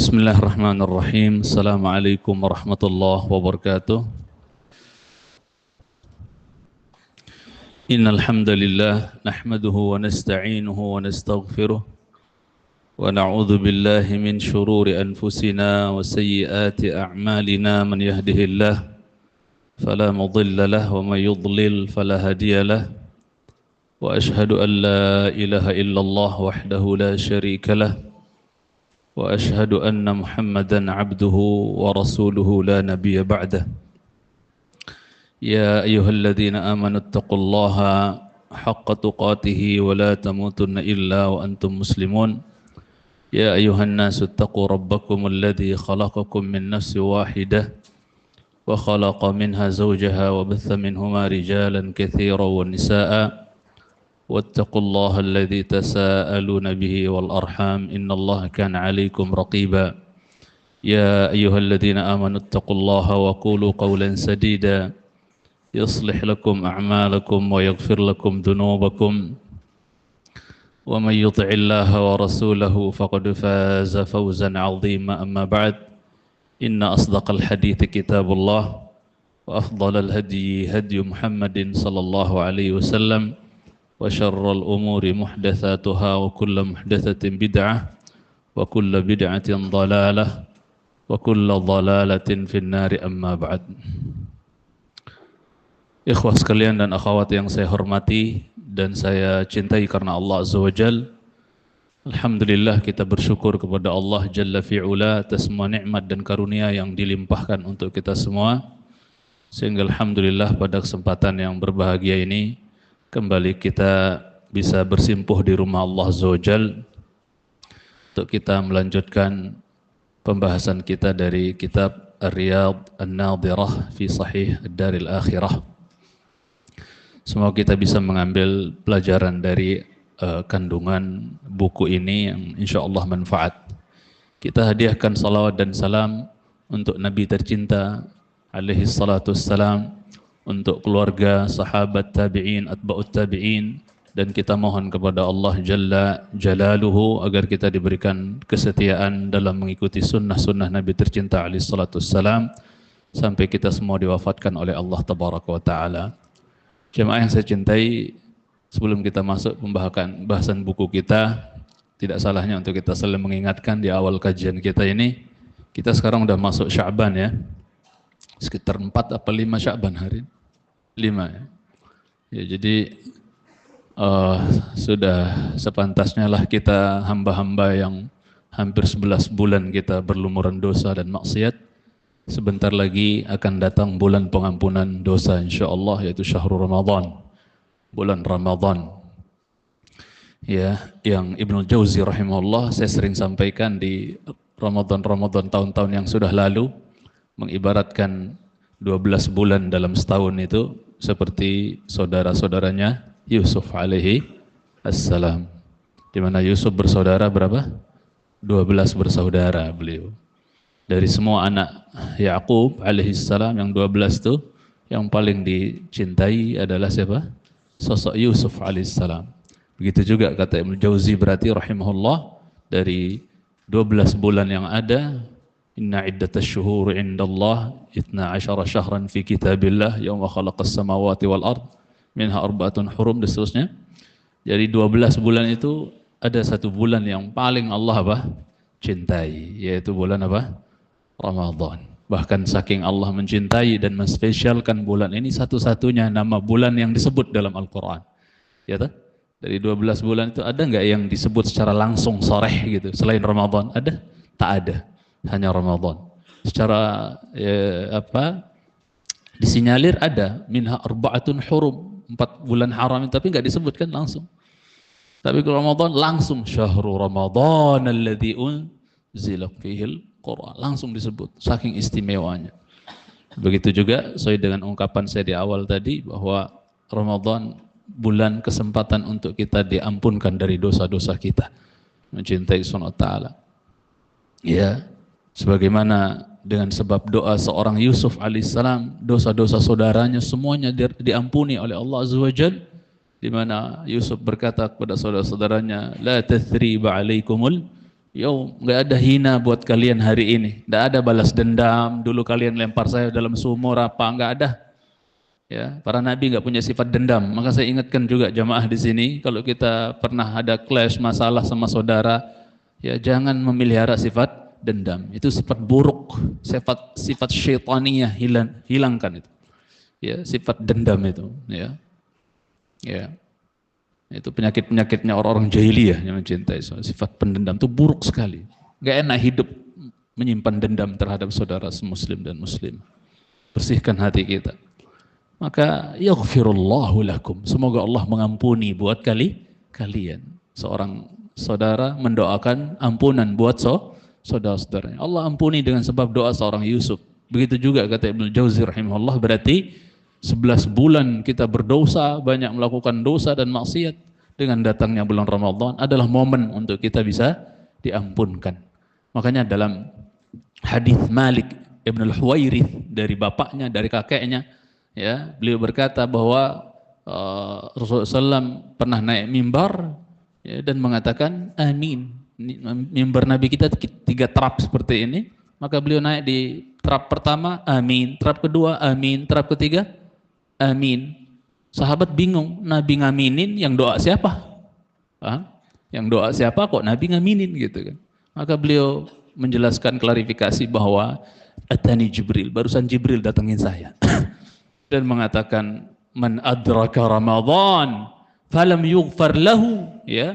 Bismillahirrahmanirrahim. Assalamualaikum warahmatullahi wabarakatuh. Innal hamdalillah nahmaduhu wa nasta'inuhu wa nastaghfiruh wa na'udzu billahi min shururi anfusina wa sayyiati a'malina. Man yahdihillah fala mudilla lahu wa man yudlil fala hadiya lahu. Wa ashhadu an la ilaha illallah wahdahu la syarika lahu wa ashhadu anna Muhammadan abduhu wa rasuluhu la nabiyya ba'dah. Ya ayyuhalladzina amanu taqullaha haqqa tuqatih wa la tamutunna illa wa antum muslimun. Ya ayyuhan nasu taqu rabbakum alladzi khalaqakum min nafsin wahidah wa khalaqa minha zawjaha wa batha minhuma rijalan katsiran wan nisaa'a. واتقوا الله الذي تساءلون به والأرحام إن الله كان عليكم رقيبا يا أيها الذين آمنوا اتقوا الله وقولوا قولا سديدا يصلح لكم أعمالكم ويغفر لكم ذنوبكم ومن يطع الله ورسوله فقد فاز فوزا عظيما أما بعد إن أصدق الحديث كتاب الله وأفضل الهدي هدي محمد صلى الله عليه وسلم وشر الأمور محدثاتها وكل محدثة بدعة وكل بدعة ضلالة وكل ضلالة في النار أما بعد. Ikhwah sekalian dan akhwat yang saya hormati dan saya cintai karena Allah Azza wa Jal. Alhamdulillah kita bersyukur kepada Allah Jalla fi'ula atas semua nikmat dan karunia yang dilimpahkan untuk kita semua. Sehingga alhamdulillah pada kesempatan yang berbahagia ini kembali kita bisa bersimpuh di rumah Allah Azza wa Jal untuk kita melanjutkan pembahasan kita dari kitab Ar-Riyadh An-Nadhirah fi Sahih Ad-Daril Akhirah. Semoga kita bisa mengambil pelajaran dari kandungan buku ini yang insyaAllah manfaat. Kita hadiahkan salawat dan salam untuk Nabi tercinta alaihi salatu wassalam, untuk keluarga, sahabat, tabi'in, atba'ut tabi'in, dan kita mohon kepada Allah Jalla Jalaluhu agar kita diberikan kesetiaan dalam mengikuti sunnah-sunnah Nabi tercinta alaihi salatu wassalam sampai kita semua diwafatkan oleh Allah Tabaraka wa Ta'ala. Jemaah yang saya cintai, sebelum kita masuk pembahasan buku kita, tidak salahnya untuk kita selalu mengingatkan di awal kajian kita ini, kita sekarang sudah masuk Sya'ban ya, sekitar 4 atau 5 Sya'ban hari 5 ya. Ya, jadi sudah sepantasnya lah kita hamba-hamba yang hampir 11 bulan kita berlumuran dosa dan maksiat. Sebentar lagi akan datang bulan pengampunan dosa insyaallah, yaitu syahrul Ramadan, bulan Ramadan. Ya, yang Ibnu Jauzi rahimahullah saya sering sampaikan di Ramadan tahun-tahun yang sudah lalu, mengibaratkan 12 bulan dalam setahun itu seperti saudara-saudaranya Yusuf alaihi assalam. Di mana Yusuf bersaudara berapa? 12 bersaudara beliau. Dari semua anak Ya'qub alaihi salam yang 12 itu, yang paling dicintai adalah siapa? Sosok Yusuf alaihi salam. Begitu juga kata Ibnu Jauzi berarti rahimahullah, dari 12 bulan yang ada, inna iddatash syuhur indallah 12 syahran fi kitabillah yauma khalaqas samawati wal ard minha arba'atun hurum dan seterusnya. Jadi 12 bulan itu ada satu bulan yang paling Allah apa? Cintai, yaitu bulan apa? Ramadan. Bahkan saking Allah mencintai dan menspesialkan bulan ini, satu-satunya nama bulan yang disebut dalam Al-Quran. Ya tak? Dari 12 bulan itu ada nggak yang disebut secara langsung soreh gitu selain Ramadan? Ada? Tak ada. Hanya Ramadan. Secara disinyalir ada minha arba'atun hurum, 4 bulan haram, tapi enggak disebutkan langsung. Tapi kalau Ramadan langsung syahrul Ramadan alladzi unzila fihil Quran, langsung disebut saking istimewanya. Begitu juga sesuai dengan ungkapan saya di awal tadi bahwa Ramadan bulan kesempatan untuk kita diampunkan dari dosa-dosa kita, mencintai Subhanahu wa Ta'ala. Ya, sebagaimana dengan sebab doa seorang Yusuf alaihissalam, dosa-dosa saudaranya semuanya diampuni oleh Allah Azza wa Jalla, di mana Yusuf berkata kepada saudara-saudaranya, la tathriba alaikumul Yo, nggak ada hina buat kalian hari ini. Nggak ada balas dendam. Dulu kalian lempar saya dalam sumur apa? Nggak ada. Ya, para nabi nggak punya sifat dendam. Maka saya ingatkan juga jamaah di sini, kalau kita pernah ada clash masalah sama saudara, ya jangan memelihara sifat dendam. Itu sifat buruk, sifat syaitania, hilangkan itu. Ya, sifat dendam itu. Ya, ya. Itu penyakitnya orang-orang jahiliyah yang mencintai sifat pendendam itu buruk sekali. Gak enak hidup menyimpan dendam terhadap saudara muslim dan muslim. Bersihkan hati kita. Maka yaghfirullahu lakum. Semoga Allah mengampuni buat kalian. Seorang saudara mendoakan ampunan buat saudara-saudaranya. Allah ampuni dengan sebab doa seorang Yusuf. Begitu juga kata Ibnu Jauzi rahimahullah, berarti 11 bulan kita berdosa, banyak melakukan dosa dan maksiat. Dengan datangnya bulan Ramadan adalah momen untuk kita bisa diampunkan. Makanya dalam hadis Malik Ibn al-Huwairith dari bapaknya, dari kakeknya, ya, beliau berkata bahwa Rasulullah SAW pernah naik mimbar, ya, dan mengatakan amin. Mimbar Nabi kita 3 terap seperti ini, maka beliau naik di terap pertama amin, terap kedua amin, terap ketiga amin. Sahabat bingung, Nabi ngaminin, yang doa siapa? Yang doa siapa kok Nabi ngaminin gitu kan? Maka beliau menjelaskan klarifikasi bahwa atani Jibril, barusan Jibril datangin saya dan mengatakan man adraka Ramadan falam yughfar lahu, ya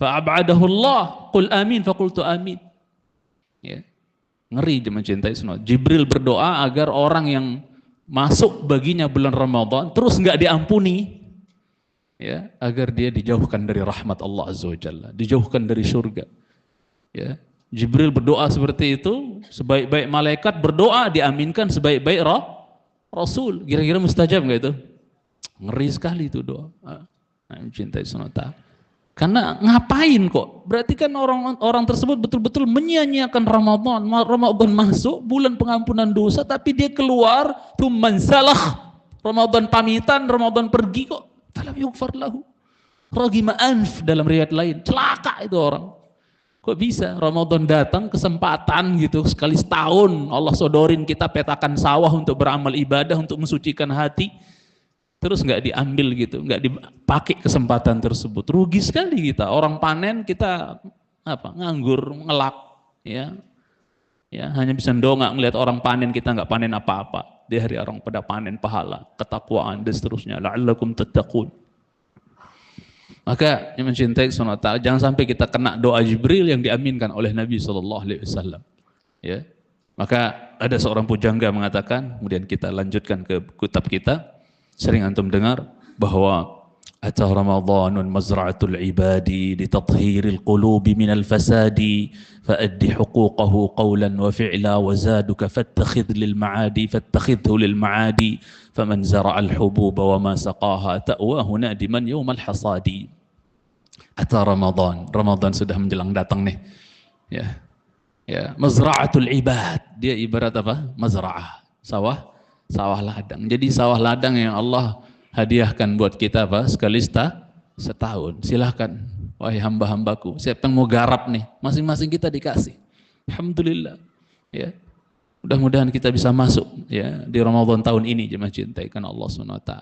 fa'abadahu Allah, qul amin, faqultu amin. Ya, ngeri dia mencintai sunnah. Jibril berdoa agar orang yang masuk baginya bulan Ramadan terus nggak diampuni, ya, agar dia dijauhkan dari rahmat Allah Azza wa Jalla, dijauhkan dari surga. Ya, Jibril berdoa seperti itu, sebaik-baik malaikat berdoa diaminkan sebaik-baik Rasul. Kira-kira mustajab nggak itu? Ngeri sekali itu doa. Mencintai sunnah. Karena ngapain kok? Berarti kan orang tersebut betul-betul menyia-nyiakan Ramadan. Ramadan masuk, bulan pengampunan dosa, tapi dia keluar, tsumman salah. Ramadan pamitan, Ramadan pergi kok. Falam yughfar lahu. Ragima anf dalam riwayat lain. Celaka itu orang. Kok bisa Ramadan datang, kesempatan gitu, sekali setahun Allah sodorin kita petakan sawah untuk beramal ibadah, untuk mensucikan hati. Terus nggak diambil gitu, nggak dipakai kesempatan tersebut, rugi sekali kita. Orang panen kita nganggur, ngelak, ya hanya bisa dongak ngelihat orang panen, kita nggak panen apa-apa. Di hari orang pada panen pahala, ketakwaan dan seterusnya. La'allakum tattaqun. Maka yang mencintai sunnah ta'ala, jangan sampai kita kena doa Jibril yang diaminkan oleh Nabi SAW. Ya, maka ada seorang pujangga mengatakan, kemudian kita lanjutkan ke kitab kita. Sering antum dengar bahwa ata Ramadanun mazra'atul ibadi litathhiril qulubi minal fasadi fa'addi huquqahu qawlan wa fi'la wa zaduka fattakhidh lil ma'adi faman zara'al hububa wa ma saqaha ta'wahu nadiman yawmal hasadi. Ata Ramadan sudah menjelang datang nih. Ya, mazra'atul ibad, dia ibarat apa? Mazra'ah, sawah ladang. Jadi sawah ladang yang Allah hadiahkan buat kita sekali setahun. Silahkan, wahai hamba-hambaku, siapa yang mau garap nih? Masing-masing kita dikasih. Alhamdulillah. Ya, mudah-mudahan kita bisa masuk, ya, di Ramadan tahun ini, jemaah cintai karena Allah SWT.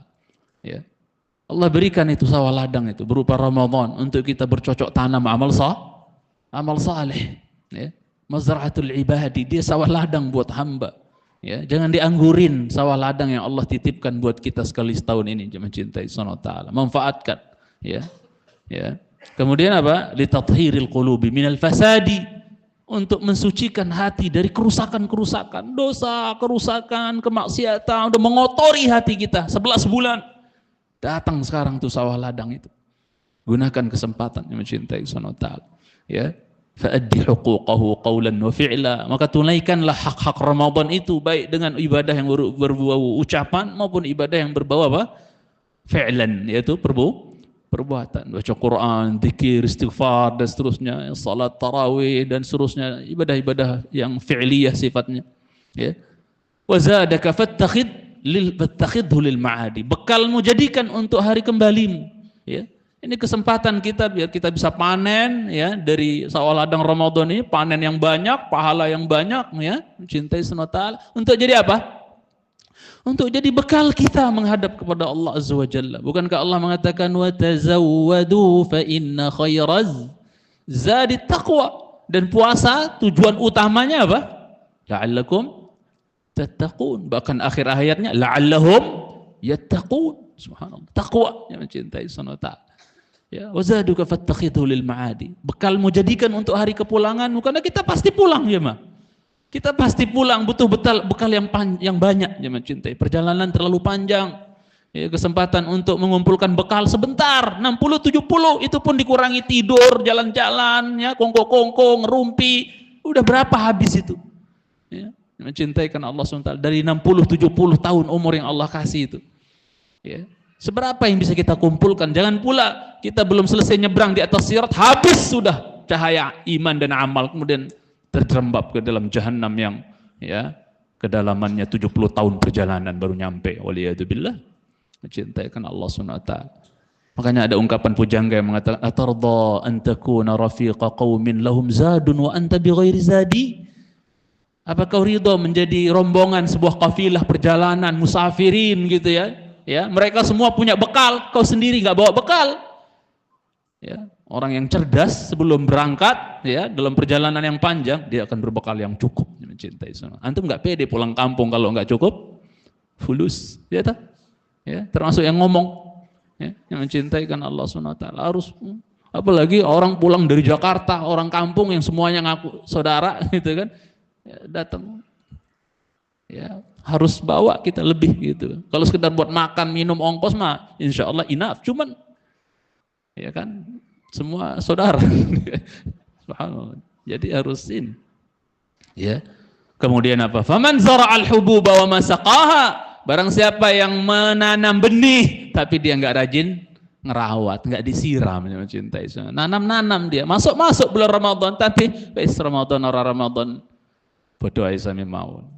Ya, Allah berikan itu sawah ladang itu berupa Ramadan untuk kita bercocok tanam amal saleh. Ya, mazra'atul ibadi, dia sawah ladang buat hamba. Ya, jangan dianggurin sawah ladang yang Allah titipkan buat kita sekali setahun ini, jemaah cintai sunnah ta'ala. Manfaatkan, ya. Kemudian apa? Litathhiril qulubi minal fasadi, untuk mensucikan hati dari kerusakan-kerusakan, dosa, kerusakan, kemaksiatan, udah mengotori hati kita 11 bulan. Datang sekarang tuh sawah ladang itu. Gunakan kesempatan yang mencintai sunnah ta'ala. Ya. Fa'addi huquqahu qawlan wa fi'la, maka tunaikanlah hak-hak Ramadan itu, baik dengan ibadah yang berbau ucapan maupun ibadah yang berbau fi'lan, yaitu perbuatan, baca Quran, zikir, istighfar dan seterusnya, salat tarawih dan seterusnya, ibadah-ibadah yang fi'liyah sifatnya. Ya. Wa zadaka fattakhidhu lil ma'adi, bekalmu jadikan untuk hari kembalimu. Ya. Ini kesempatan kita biar kita bisa panen ya dari sawah ladang Ramadan ini, panen yang banyak, pahala yang banyak ya, mencintai Subhanahu wa ta'ala. Untuk jadi apa? Untuk jadi bekal kita menghadap kepada Allah Azza wa Jalla. Bukankah Allah mengatakan wa tazawwadu fa inna khairaz zadi taqwa. Dan puasa tujuan utamanya apa? La'allakum tattaqun. Bahkan akhir ayatnya la'allahum yattaqun. Subhanallah. Taqwa yang mencintai Subhanahu wa ta'ala. Ya, wazaduka fattakhidhu lil ma'adi. Bekalmu jadikan untuk hari kepulanganmu karena kita pasti pulang ya, Ma. Kita pasti pulang, butuh bekal yang banyak ya mencintai. Perjalanan terlalu panjang. Ya, kesempatan untuk mengumpulkan bekal sebentar, 60-70 itu pun dikurangi tidur, jalan-jalan ya, kongko-kongko, ngerumpi. Udah berapa habis itu? Ya, mencintai karena Allah SWT dari 60-70 tahun umur yang Allah kasih itu. Ya. Seberapa yang bisa kita kumpulkan? Jangan pula kita belum selesai nyebrang di atas sirat, habis sudah cahaya iman dan amal, kemudian terjerembab ke dalam jahanam yang ya kedalamannya 70 tahun perjalanan baru nyampe. Waliyadzubillah. Mencintai karena Allah SWT. Makanya ada ungkapan pujangga yang mengatakan, atarda an takuna rafiqa qaumin lahum zadun wa anta bighairi zadi? Apa kau ridha menjadi rombongan sebuah kafilah perjalanan musafirin gitu ya? Ya, mereka semua punya bekal, kau sendiri nggak bawa bekal. Ya, orang yang cerdas sebelum berangkat, ya, dalam perjalanan yang panjang dia akan berbekal yang cukup. Mencintai Sunnah. Antum nggak pede pulang kampung kalau nggak cukup, fulus, ya tak? Ya, termasuk yang ngomong, ya, yang mencintai kan Allah Subhanahu wa ta'ala harus. Apalagi orang pulang dari Jakarta, orang kampung yang semuanya ngaku saudara, gitu kan, ya, datang. Ya, harus bawa kita lebih gitu. Kalau sekedar buat makan, minum, ongkos mah insya Allah enough. Cuman ya kan semua saudara. Subhanallah. Jadi harus ini. Ya. Kemudian apa? Faman zara'al hububa wa masaqaha. Barang siapa yang menanam benih tapi dia enggak rajin ngerawat, enggak disiram, mencintai. Nanam-nanam dia. Masuk bulan Ramadan tapi wis Ramadan ora Ramadan. Bodoh aja sami mawon.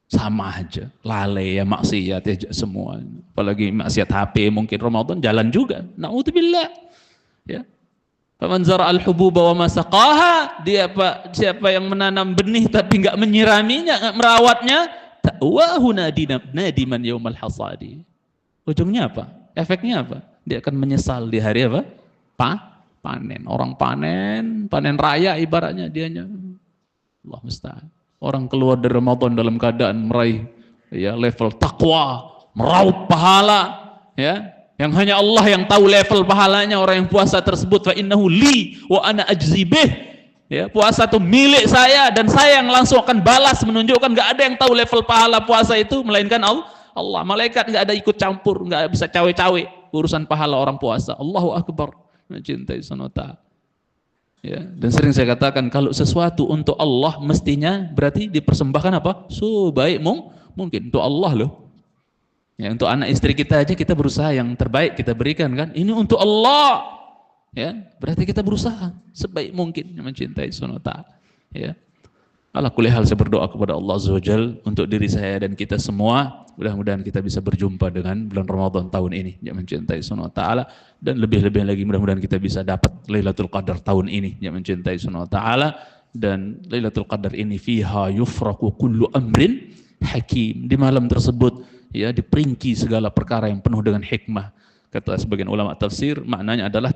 Sama aja, lalai ya, maksiat ya semua. Apalagi maksiat HP, mungkin Ramadan jalan juga. Na'udzubillah. Ya. Faman zara'al hububa wa masaqaha, dia siapa yang menanam benih tapi enggak menyiraminya, enggak merawatnya, ta'wahu nadiman yaumal hasadi. Ujungnya apa? Efeknya apa? Dia akan menyesal di hari apa? Panen. Orang panen raya ibaratnya dianya. Allah musta'an. Orang keluar dari Ramadan dalam keadaan meraih ya level takwa, meraup pahala, ya, yang hanya Allah yang tahu level pahalanya orang yang puasa tersebut. Fa innahu li wa ana ajzi bih. Ya, puasa itu milik saya dan saya yang langsung akan balas, menunjukkan enggak ada yang tahu level pahala puasa itu melainkan Allah. Malaikat enggak ada ikut campur, enggak bisa cawe-cawe urusan pahala orang puasa. Allahu akbar. Mencintai Subhanahu wa ta'ala. Ya, dan sering saya katakan kalau sesuatu untuk Allah mestinya berarti dipersembahkan apa? Sebaik mungkin untuk Allah loh. Ya, untuk anak istri kita aja kita berusaha yang terbaik kita berikan kan. Ini untuk Allah. Ya, berarti kita berusaha sebaik mungkin mencintai Subhanahu wa ta'ala. Ya. Ala kulli hal saya berdoa kepada Allah Azza wa Jalla untuk diri saya dan kita semua. Mudah-mudahan kita bisa berjumpa dengan bulan Ramadan tahun ini yang mencintai Subhanahu wa ta'ala, dan lebih-lebih lagi mudah-mudahan kita bisa dapat Lailatul Qadar tahun ini yang mencintai Subhanahu wa ta'ala. Dan Lailatul Qadar ini fiha yufraku kullu amrin hakim. Di malam tersebut ya diperinci segala perkara yang penuh dengan hikmah. Kata sebagian ulama tafsir maknanya adalah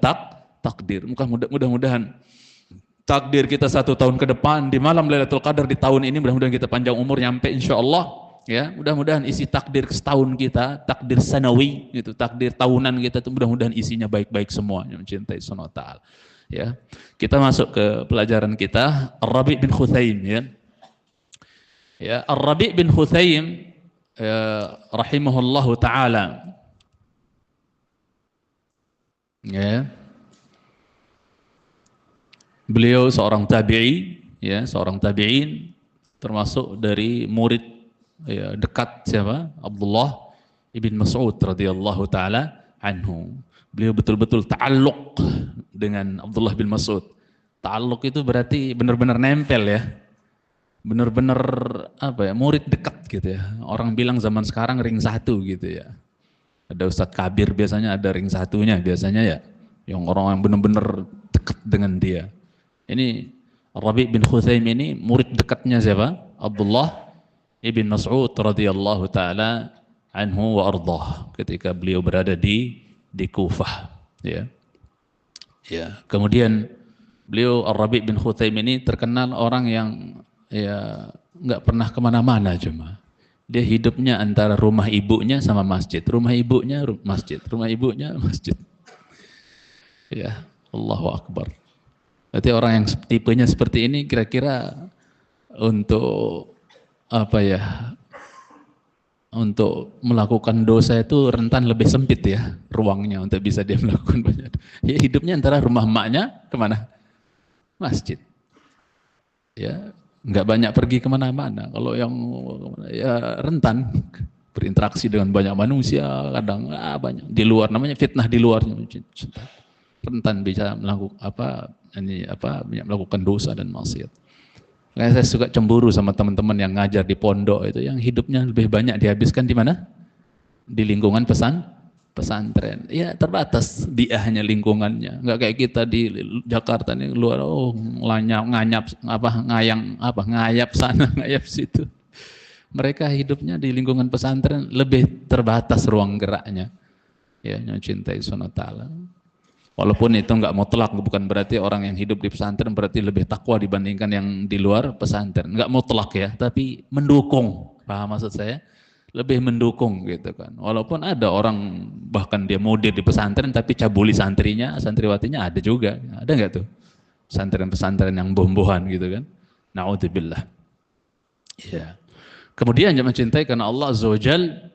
takdir. Mudah-mudahan takdir kita 1 tahun ke depan di malam Lailatul Qadar di tahun ini, mudah-mudahan kita panjang umur nyampe insyaallah. Ya, mudah-mudahan isi takdir setahun kita, takdir sanawi itu, takdir tahunan kita itu mudah-mudahan isinya baik-baik semua yang mencintai Subhanahu wa ta'ala. Ya. Kita masuk ke pelajaran kita, Ar-Rabi' bin Khuthaim ya. Ya, Ar-Rabi' bin Khuthaim rahimahullahu taala. Ya. Beliau seorang tabi'i, ya, seorang tabi'in, termasuk dari murid ya, dekat siapa? Abdullah ibn Mas'ud radhiyallahu taala anhu. Beliau betul-betul ta'alluq dengan Abdullah bin Mas'ud. Ta'alluq itu berarti benar-benar nempel ya. Benar-benar apa ya? Murid dekat gitu ya. Orang bilang zaman sekarang ring 1 gitu ya. Ada Ustadz Kabir biasanya ada ring 1-nya biasanya ya. yang orang yang benar-benar dekat dengan dia. Ini Rabi' bin Khuthaim ini murid dekatnya siapa? Abdullah ibn Mas'ud radhiyallahu taala anhu wa ardhah ketika beliau berada di Kufah, ya. Ya, kemudian beliau Rabi' bin Khuthaim ini terkenal orang yang ya nggak pernah kemana-mana, cuma dia hidupnya antara rumah ibunya sama masjid, rumah ibunya masjid, rumah ibunya masjid. Ya, Allahu Akbar. Berarti orang yang tipenya seperti ini kira-kira untuk apa ya? Untuk melakukan dosa itu rentan lebih sempit ya ruangnya untuk bisa dia melakukan banyak. Ya hidupnya antara rumah emaknya kemana? Masjid. Ya nggak banyak pergi kemana-mana. Kalau yang ya rentan berinteraksi dengan banyak manusia, kadang banyak di luar, namanya fitnah di luarnya, rentan bisa melakukan melakukan dosa dan maksiat. Kayak saya suka cemburu sama teman-teman yang ngajar di pondok itu, yang hidupnya lebih banyak dihabiskan di mana? Di lingkungan pesantren. Ya terbatas biahnya, lingkungannya. Enggak kayak kita di Jakarta nih luar, ngayap sana, ngayap situ. Mereka hidupnya di lingkungan pesantren lebih terbatas ruang geraknya. Ya, yang cintai Subhanahu wa taala. Walaupun itu enggak mutlak, bukan berarti orang yang hidup di pesantren berarti lebih takwa dibandingkan yang di luar pesantren. Enggak mutlak ya, tapi mendukung. Paham maksud saya? Lebih mendukung gitu kan. Walaupun ada orang bahkan dia mudir di pesantren tapi cabuli santrinya, santriwatinya ada juga. Ada enggak tuh? Pesantren-pesantren yang bohong-bohongan gitu kan. Na'udzubillah. Ya. Kemudian dia mencintai karena Allah Azza wa Jalla,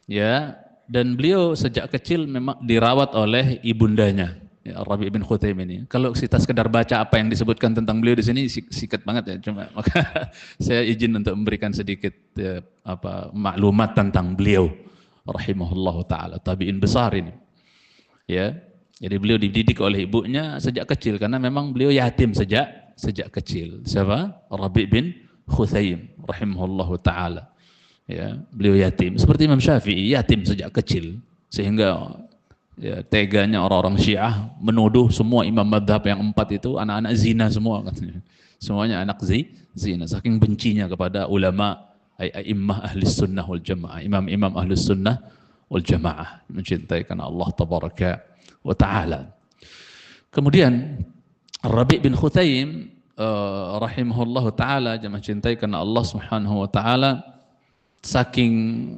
ya, dan beliau sejak kecil memang dirawat oleh ibundanya, ya, Rabi' bin Khuthaim ini. Kalau kita sekedar baca apa yang disebutkan tentang beliau di sini sikat banget ya, cuma maka saya izin untuk memberikan sedikit maklumat tentang beliau rahimahullahu taala, tabi'in besar ini. Ya. Jadi beliau dididik oleh ibunya sejak kecil karena memang beliau yatim sejak kecil. Siapa? Rabi' bin Khuthaim rahimahullahu taala. Ya, beliau yatim seperti Imam Syafi'i, yatim sejak kecil, sehingga ya, teganya orang-orang Syiah menuduh semua imam madhab yang 4 itu anak-anak zina semua katanya. Semuanya anak zina, saking bencinya kepada ulama a'immah ahli sunnah wal jamaah, imam-imam ahli sunnah wal jamaah, mencintai karena Allah tabaraka wa ta'ala. Kemudian Rabi' bin Khuthaim rahimahullahu ta'ala, mencintai karena Allah subhanahu wa ta'ala, saking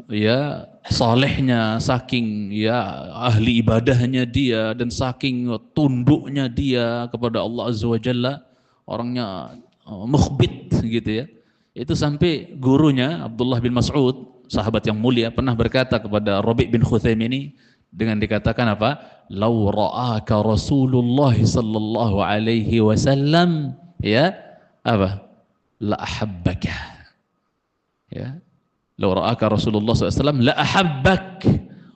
ya salehnya, saking ya ahli ibadahnya dia, dan saking tunduknya dia kepada Allah Azza wa Jalla, orangnya mukhbit gitu ya. Itu sampai gurunya Abdullah bin Mas'ud, sahabat yang mulia, pernah berkata kepada Rabi' bin Khuthaim ini dengan dikatakan apa? Lau ra'aka Rasulullah sallallahu alaihi wasallam ya apa? La ahabbaka. Ya. Lau ra'aka Rasulullah SAW la ahabbak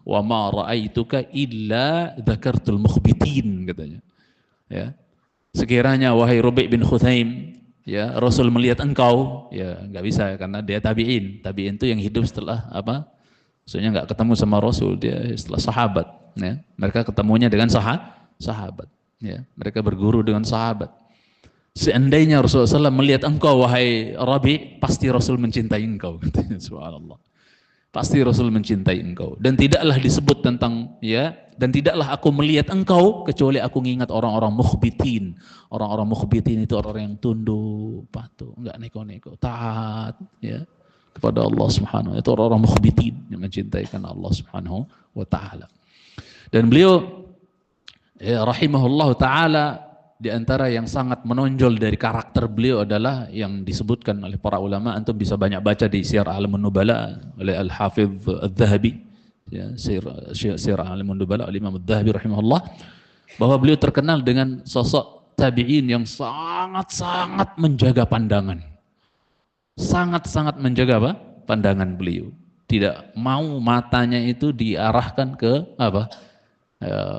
wa ma ra'aituka illa dzakartul mukhbitin, katanya. Ya. Sekiranya wahai Rabi' bin Khuthaim, ya, Rasul melihat engkau, ya enggak bisa karena dia tabi'in. Tabi'in itu yang hidup setelah apa? Maksudnya enggak ketemu sama Rasul, dia setelah sahabat, ya. Mereka ketemunya dengan sahabat, ya. Mereka berguru dengan sahabat. Seandainya Rasulullah SAW melihat engkau wahai Rabi', pasti Rasul mencintai engkau. Subhanallah. Pasti Rasul mencintai engkau. Dan tidaklah disebut tentang, ya, dan tidaklah aku melihat engkau kecuali aku mengingat orang-orang mukhbitin. Orang-orang mukhbitin itu orang yang tunduk, patuh, enggak neko-neko, taat, ya, kepada Allah Subhanahu wa taala. Itu orang-orang mukhbitin yang mencintai karena Allah Subhanahu wa taala. Dan beliau, ya, rahimahullah taala, di antara yang sangat menonjol dari karakter beliau adalah yang disebutkan oleh para ulama, antum bisa banyak baca di Syiar A'lamun Nubala oleh Al-Hafidh Adz-Dzahabi, ya, Syiar A'lamun Nubala oleh Imam Adz-Dzahabi rahimahullah, bahwa beliau terkenal dengan sosok tabi'in yang sangat-sangat menjaga pandangan. Sangat-sangat menjaga apa? Pandangan beliau. Tidak mau matanya itu diarahkan ke apa?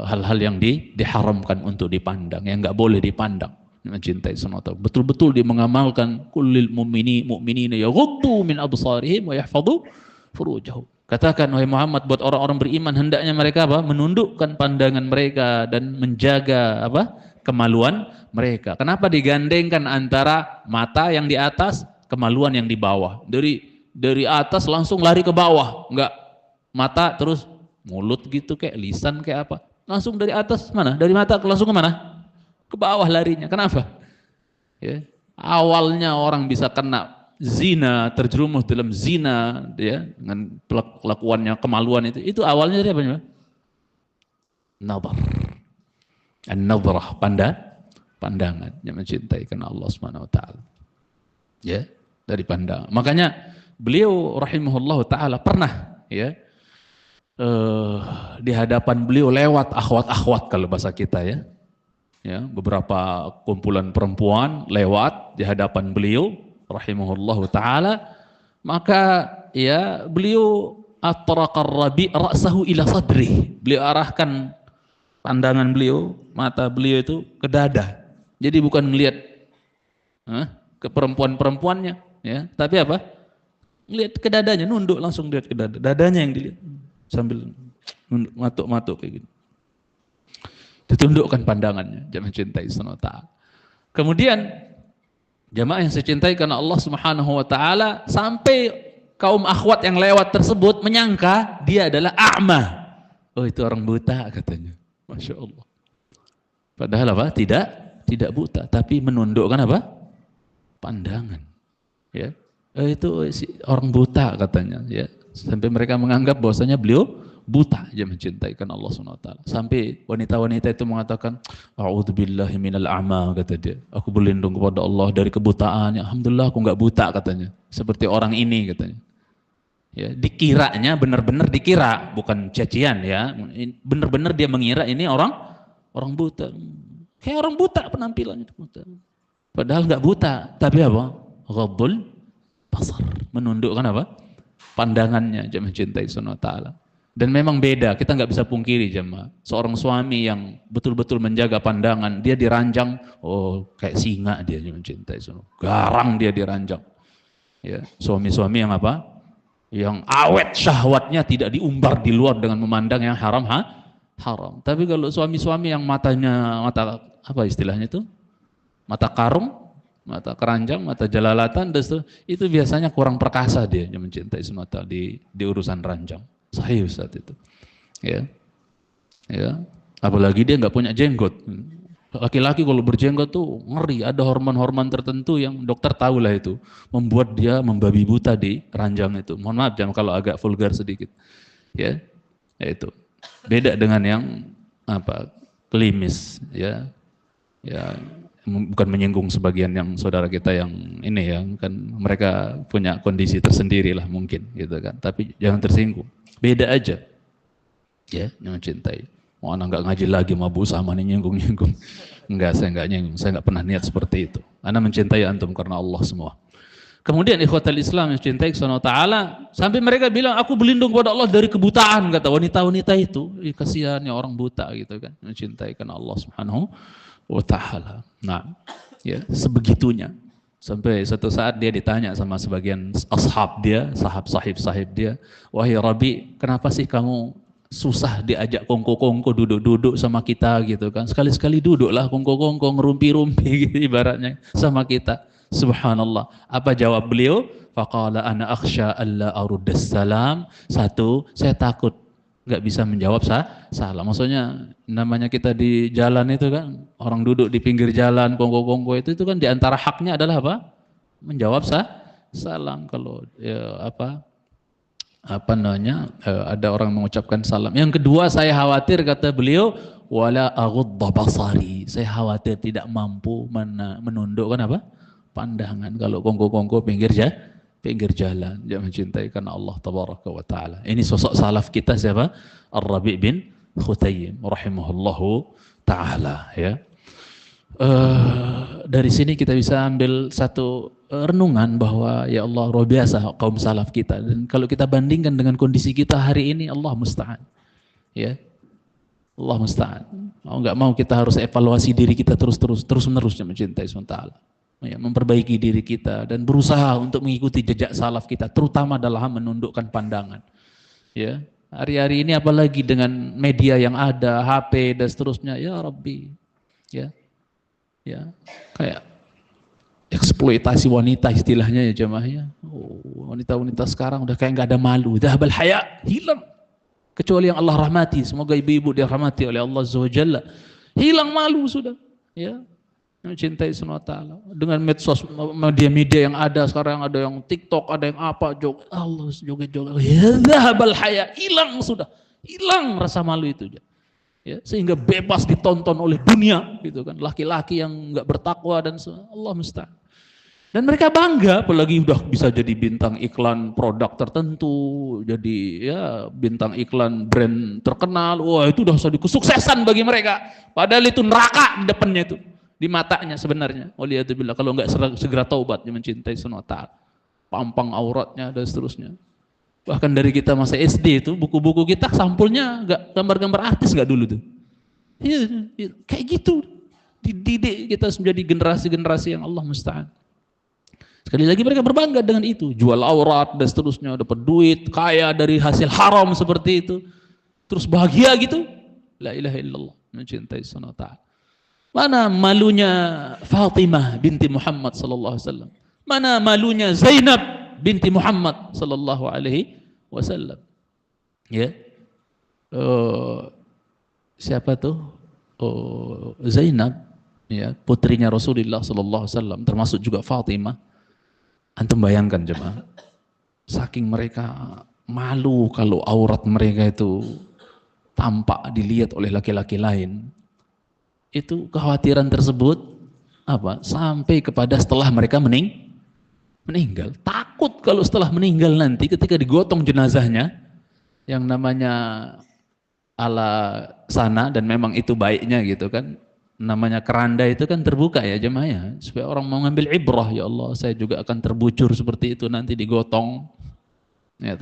Hal-hal yang diharamkan untuk dipandang, yang enggak boleh dipandang. Mencintai semata. Betul-betul dia mengamalkan kullil mu'minina yaghuddu min absarihim wa yahfadhu furujahum. Katakan wahai Muhammad buat orang-orang beriman hendaknya mereka apa? Menundukkan pandangan mereka dan menjaga apa? Kemaluan mereka. Kenapa digandengkan antara mata yang di atas, kemaluan yang di bawah? Dari atas langsung lari ke bawah, enggak mata terus mulut gitu kayak lisan kayak apa? Langsung dari atas mana? Dari mata langsung ke mana? Ke bawah larinya. Kenapa? Ya. Awalnya orang bisa kena zina, terjerumus dalam zina, ya, dengan kelakuannya, kemaluan itu awalnya dari apa? Nazar. An-nazrah, pandangan yang mencintai karena Allah Subhanahu wa taala. Ya, dari pandangan. Makanya beliau rahimahullah taala pernah ya di hadapan beliau lewat akhwat-akhwat kalau bahasa kita ya. Ya, beberapa kumpulan perempuan lewat di hadapan beliau rahimahullahu taala, maka ya beliau atraqar rabi' ra'sahu ila sadri. Beliau arahkan pandangan beliau, mata beliau itu ke dada. Jadi bukan melihat ke perempuan-perempuannya, ya, tapi apa? Lihat ke dadanya, nunduk langsung lihat ke dada. Dadanya yang dilihat sambil nunduk, matuk-matuk kayak gitu. Ditundukkan pandangannya, jangan cintai Subhanahu wa ta'ala. Kemudian jamaah yang saya cintai karena Allah Subhanahu wa taala, sampai kaum akhwat yang lewat tersebut menyangka dia adalah a'ma. Oh, itu orang buta katanya. Masya Allah. Padahal apa? Tidak buta, tapi menundukkan apa? Pandangan. Ya. Itu orang buta katanya, ya. Sampai mereka menganggap bahwasanya beliau buta, dia mencintai karena Allah Subhanahu wa taala. Sampai wanita-wanita itu mengatakan, "A'udzubillahi minal a'ma," kata dia. Aku berlindung kepada Allah dari kebutaan. Alhamdulillah aku enggak buta katanya. Seperti orang ini katanya. Ya, dikiranya benar-benar dikira, bukan cacian ya. Benar-benar dia mengira ini orang buta. Kayak orang buta penampilannya buta. Padahal enggak buta, tapi apa? Ghaddul basar, menundukkan apa? Pandangannya, dia mencintai Subhanahu wa taala. Dan memang beda, kita nggak bisa pungkiri jemaah. Seorang suami yang betul-betul menjaga pandangan, dia diranjang, oh kayak singa dia mencintai, garang dia diranjang. Ya, suami-suami yang apa? Yang awet syahwatnya tidak diumbar di luar dengan memandang yang haram, haram. Tapi kalau suami-suami yang mata apa istilahnya itu? Mata karung, mata keranjang, mata jalalatan, itu biasanya kurang perkasa dia yang mencintai semata di urusan ranjang. Sahih Ustaz itu. Ya. Ya. Apalagi dia nggak punya jenggot. Laki-laki kalau berjenggot tuh ngeri, ada hormon-hormon tertentu yang dokter tahu lah itu, membuat dia membabi buta di ranjang itu. Mohon maaf jangan kalau agak vulgar sedikit. Ya. Itu. Beda dengan yang apa? Klimis, ya. Ya, bukan menyinggung sebagian yang saudara kita yang ini ya, kan mereka punya kondisi tersendiri lah mungkin gitu kan. Tapi jangan tersinggung. Beda aja, ya, yang mencintai. Mau anak nggak ngaji lagi, mabuk sama nih nyinggung. Enggak, saya nggak nyinggung, saya nggak pernah niat seperti itu. Ana mencintai antum karena Allah semua. Kemudian ikhwatal Islam yang mencintai Subhanahu wa taala, sampai mereka bilang aku berlindung kepada Allah dari kebutaan, kata wanita-wanita itu. Kasihannya orang buta gitu kan, mencintai karena Allah Subhanahu wa taala. Nah, ya, sebegitunya. Sampai satu saat dia ditanya sama sebagian ashab dia, sahib dia, wahai Rabi, kenapa sih kamu susah diajak kongko-kongko duduk-duduk sama kita gitu kan? Sekali-sekali duduklah kongko-kongko ngerumpi-rumpi gitu ibaratnya sama kita. Subhanallah. Apa jawab beliau? Faqala ana akhsha alla aruddas salam. Satu, saya takut nggak bisa menjawab salah. Maksudnya namanya kita di jalan itu kan, orang duduk di pinggir jalan, kongko-kongko itu kan diantara haknya adalah apa? Menjawab salam. Kalau ya, apa namanya ada orang mengucapkan salam. Yang kedua saya khawatir, kata beliau, wala aghudda basari. Saya khawatir tidak mampu menundukkan apa? Pandangan kalau kongko-kongko pinggir jalan. Dia mencintai karena Allah tabaraka wa taala. Ini sosok salaf kita siapa? Ar-Rabi' bin Khutayyim rahimahullahu taala, ya. Dari sini kita bisa ambil satu renungan bahwa ya Allah luar biasa kaum salaf kita, dan kalau kita bandingkan dengan kondisi kita hari ini, Allah musta'an. Ya. Allah musta'an. Enggak mau kita harus evaluasi diri kita terus-menerus mencintai SWT. Ya, memperbaiki diri kita dan berusaha untuk mengikuti jejak salaf kita, terutama dalam menundukkan pandangan. Ya, hari-hari ini apalagi dengan media yang ada, HP dan seterusnya, ya Rabbi, ya, ya, kayak eksploitasi wanita istilahnya ya jemaahnya. Oh, wanita-wanita sekarang udah kayak nggak ada malu, dhahabal haya, hilang. Kecuali yang Allah rahmati, semoga ibu-ibu dirahmati oleh Allah Azza wa Jalla. Hilang malu sudah, ya. Mencintai Subhanahu wa taala. Dengan medsos media-media yang ada sekarang, ada yang TikTok, ada yang apa, joget Allah, joget-joget. Ya dhahabal haya, hilang sudah. Hilang rasa malu itu. Ya, sehingga bebas ditonton oleh dunia gitu kan. Laki-laki yang enggak bertakwa dan Allah musta'an. Dan mereka bangga, apalagi udah bisa jadi bintang iklan produk tertentu, jadi ya bintang iklan brand terkenal. Wah, itu udah jadi kesuksesan bagi mereka. Padahal itu neraka di depannya itu, di matanya sebenarnya. Waliyadzubillah, kalau enggak segera taubat, dia mencintai Subhanahu wa ta'ala. Pampang auratnya dan seterusnya. Bahkan dari kita masa SD itu, buku-buku kita sampulnya enggak gambar-gambar artis enggak dulu tuh. Iya, kayak gitu. Dididik kita menjadi generasi-generasi yang Allah musta'an. Sekali lagi mereka berbangga dengan itu, jual aurat dan seterusnya, dapat duit, kaya dari hasil haram seperti itu, terus bahagia gitu. La ilaha illallah, mencintai Subhanahu wa ta'ala. Mana malunya Fatimah binti Muhammad sallallahu alaihi wasallam? Mana malunya Zainab binti Muhammad sallallahu alaihi wasallam? Ya. Siapa tuh? Zainab, ya, putrinya Rasulullah sallallahu alaihi wasallam, termasuk juga Fatimah. Antum bayangkan jemaah, saking mereka malu kalau aurat mereka itu tampak dilihat oleh laki-laki lain. Itu kekhawatiran tersebut apa? Sampai kepada setelah mereka meninggal. Takut kalau setelah meninggal nanti ketika digotong jenazahnya, yang namanya ala sana, dan memang itu baiknya gitu kan, namanya keranda itu kan terbuka ya jemaah ya, supaya orang mau ngambil ibrah, ya Allah saya juga akan terbucur seperti itu nanti digotong, ya,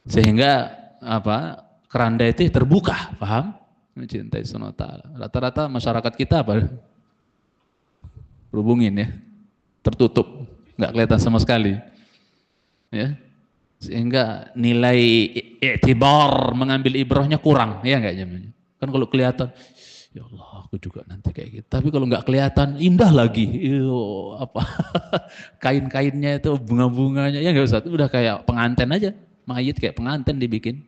sehingga apa, keranda itu terbuka, paham? Mencintai Subhanahu wa ta'ala. Rata-rata masyarakat kita apa? Berhubungin ya, tertutup, nggak kelihatan sama sekali, ya, sehingga nilai i'tibar mengambil ibrahnya kurang, ya nggak jemaah? Kan kalau kelihatan, ya Allah, aku juga nanti kayak gitu. Tapi kalau nggak kelihatan, indah lagi. Apa kain-kainnya itu, bunga-bunganya, ya nggak usah. Itu udah kayak pengantin aja, mayit kayak pengantin dibikin.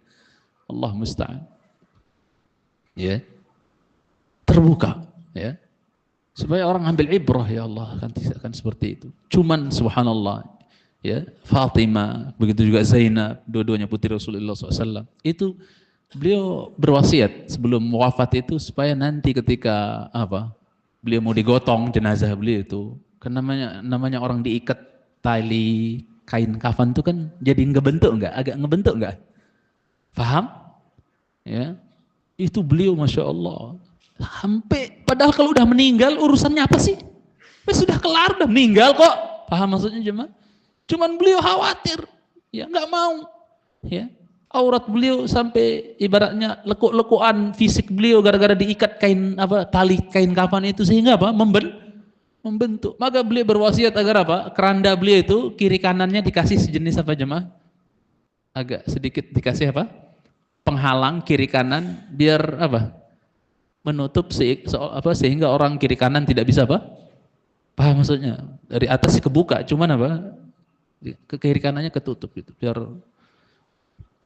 Allah musta'an. Ya, terbuka, ya, supaya orang ambil ibrah, ya Allah akan seperti itu. Cuman subhanallah, ya, Fatimah, begitu juga Zainab, dua-duanya putri Rasulullah SAW. Itu beliau berwasiat sebelum wafat itu supaya nanti ketika apa, beliau mau digotong jenazah beliau itu, kan namanya orang diikat tali kain kafan itu kan jadi ngebentuk enggak, agak ngebentuk enggak, paham? Ya, itu beliau masya Allah sampai, padahal kalau udah meninggal urusannya apa sih? Sudah kelar, udah meninggal kok, paham maksudnya jemaah? Cuman beliau khawatir, ya nggak mau, ya. Aurat beliau sampai ibaratnya lekuk-lekukan fisik beliau gara-gara diikat kain apa, tali kain kafan itu, sehingga apa, membentuk. Maka beliau berwasiat agar apa, keranda beliau itu kiri kanannya dikasih sejenis apa jemaah, agak sedikit dikasih apa, penghalang kiri kanan, biar apa, menutup sehingga orang kiri kanan tidak bisa apa, paham maksudnya, dari atas kebuka, cuman apa, ke kiri kanannya ketutup gitu, biar.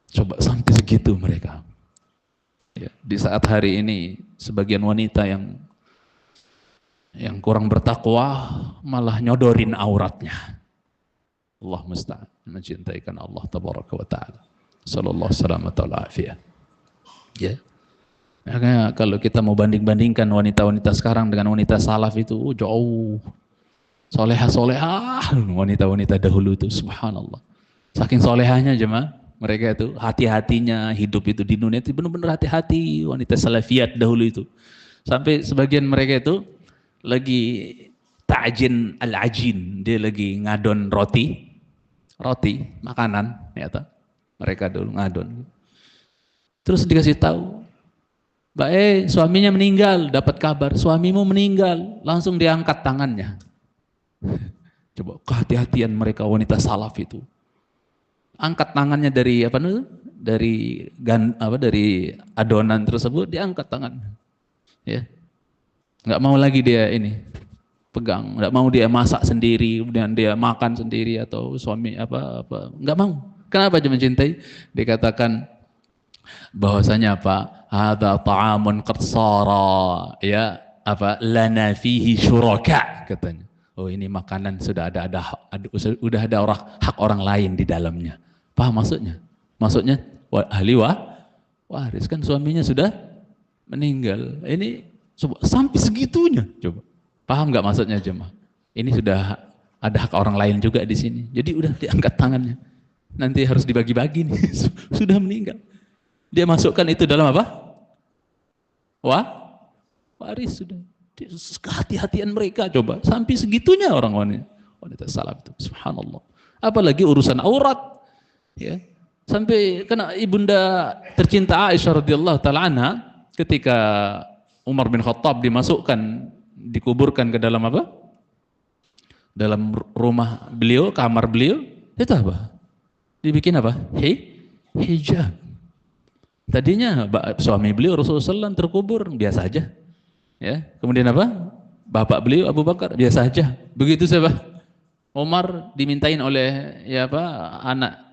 Coba sampai segitu mereka. Ya, di saat hari ini sebagian wanita yang kurang bertakwa malah nyodorin auratnya. Allah musta'an, mencintaikan Allah tabaraka wa ta'ala. Sallallahu salamata wal afiyah. Ya. Makanya kalau kita mau banding-bandingkan wanita-wanita sekarang dengan wanita salaf itu jauh. Solehah wanita-wanita dahulu itu, subhanallah. Saking solehahnya jemaah, mereka itu hati-hatinya hidup itu di dunia itu benar-benar hati-hati, wanita salafiyat dahulu itu. Sampai sebagian mereka itu lagi ta'jin al-ajin, dia lagi ngadon roti makanan, ya tak? Mereka dulu ngadon. Terus dikasih tahu, Mbak suaminya meninggal, dapat kabar suamimu meninggal, langsung diangkat tangannya. Coba kehati-hatian mereka wanita salaf itu. Angkat tangannya dari apa nih? dari adonan tersebut diangkat tangan. Ya. Nggak mau lagi dia ini pegang, nggak mau dia masak sendiri, kemudian dia makan sendiri atau suami apa nggak mau. Kenapa dia mencintai? Dikatakan bahwasanya apa? Hadza ta'amun qad sara ya lana fihi syuraka katanya. Oh, ini makanan sudah ada hak orang lain di dalamnya. Paham maksudnya? Maksudnya ahli waris kan suaminya sudah meninggal. Ini sampai segitunya, coba. Paham nggak maksudnya jemaah? Ini sudah ada hak orang lain juga di sini. Jadi udah diangkat tangannya. Nanti harus dibagi-bagi nih. Sudah meninggal. Dia masukkan itu dalam apa? Waris sudah. Kehati-hatian mereka coba. Sampai segitunya orang wanita salaf itu. Subhanallah. Apalagi urusan aurat. Ya. Sampai kena ibunda tercinta Aisyah radhiyallahu taala anha ketika Umar bin Khattab dikuburkan ke dalam apa? Dalam rumah beliau, kamar beliau, itu apa? Dibikin apa? Hijab. Tadinya suami beliau Rasulullah SAW terkubur biasa aja. Ya. Kemudian apa? Bapak beliau Abu Bakar biasa aja. Begitu siapa? Umar dimintain oleh anak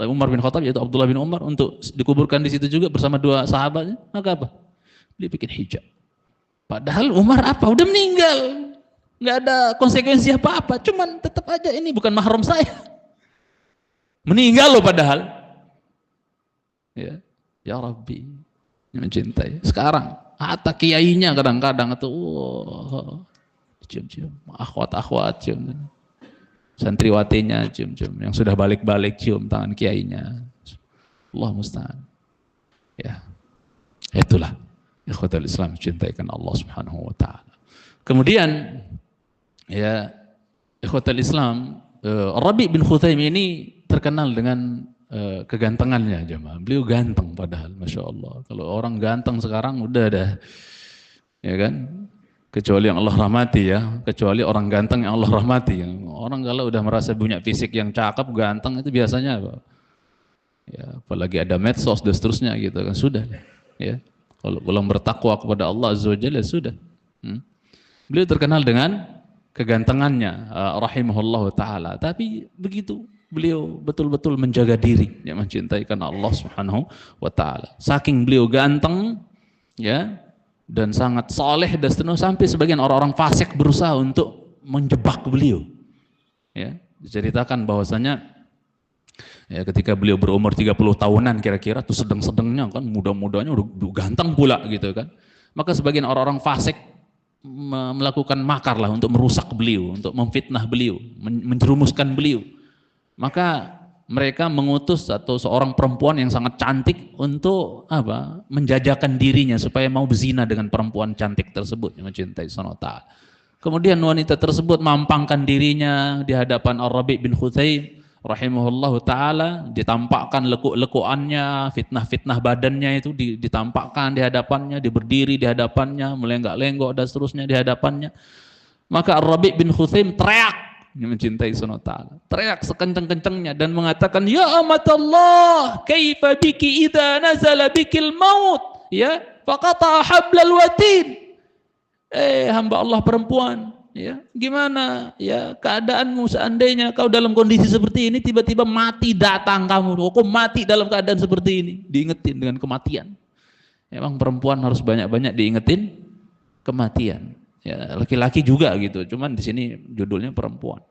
Umar bin Khattab yaitu Abdullah bin Umar untuk dikuburkan di situ juga bersama dua sahabatnya. Maka apa? Dia bikin hijab. Padahal Umar udah meninggal. Nggak ada konsekuensi apa-apa. Cuman tetap aja ini bukan mahram saya. Meninggal loh padahal. Ya Rabbi. Mencintai. Sekarang, hatta kiainya kadang-kadang itu, cium-cium. Akhwat-akhwat cium. Santriwatinya cium-cium. Yang sudah balik-balik cium tangan kiainya. Allah musta'an. Ya. Itulah. Ikhwatul Islam cintaikan Allah Subhanahu wa taala. Kemudian ya ikhwatul Islam, Rabi bin Khuthaim ini terkenal dengan kegantengannya jemaah. Beliau ganteng padahal, Masya Allah. Kalau orang ganteng sekarang udah ada, ya kan? Kecuali yang Allah rahmati ya, kecuali orang ganteng yang Allah rahmati. Orang kalau udah merasa punya fisik yang cakep, ganteng itu biasanya apa? Ya, apalagi ada medsos dan seterusnya gitu kan, sudah ya. Kalau belum bertakwa kepada Allah Azza wa Jalla sudah. Beliau terkenal dengan kegantengannya, rahimahullah taala. Tapi begitu beliau betul-betul menjaga diri, yang mencintai karena Allah Subhanahu wa taala. Saking beliau ganteng, ya, dan sangat saleh dan seterusnya, sampai sebagian orang-orang fasik berusaha untuk menjebak beliau. Ya, diceritakan bahwasanya ya, ketika beliau berumur 30 tahunan kira-kira, tuh sedang-sedangnya kan, muda-mudanya udah ganteng pula gitu kan. Maka sebagian orang-orang fasik melakukan makar lah untuk merusak beliau, untuk memfitnah beliau, menjerumuskan beliau. Maka mereka mengutus seorang perempuan yang sangat cantik untuk menjajakan dirinya supaya mau berzina dengan perempuan cantik tersebut yang mencintai SWT. Kemudian wanita tersebut mampangkan dirinya di hadapan Ar-Rabi bin Khuthaim rahimahullahu taala, ditampakkan lekuk-lekuannya, fitnah-fitnah badannya itu ditampakkan di hadapannya, berdiri di hadapannya, melenggak-lenggok dan seterusnya di hadapannya. Maka Ar-Rabi bin Khuthaim teriak, mencintai Subhanahu wa taala, teriak sekencang-kencangnya dan mengatakan, ya amatallah, kaifa biki idza nazala bikil maut, ya, faqata hablal watin. Hamba Allah perempuan, ya, gimana ya keadaanmu seandainya kau dalam kondisi seperti ini, tiba-tiba mati datang kamu, kok mati dalam keadaan seperti ini, diingetin dengan kematian. Memang perempuan harus banyak-banyak diingetin kematian. Ya, laki-laki juga gitu, cuman di sini judulnya perempuan.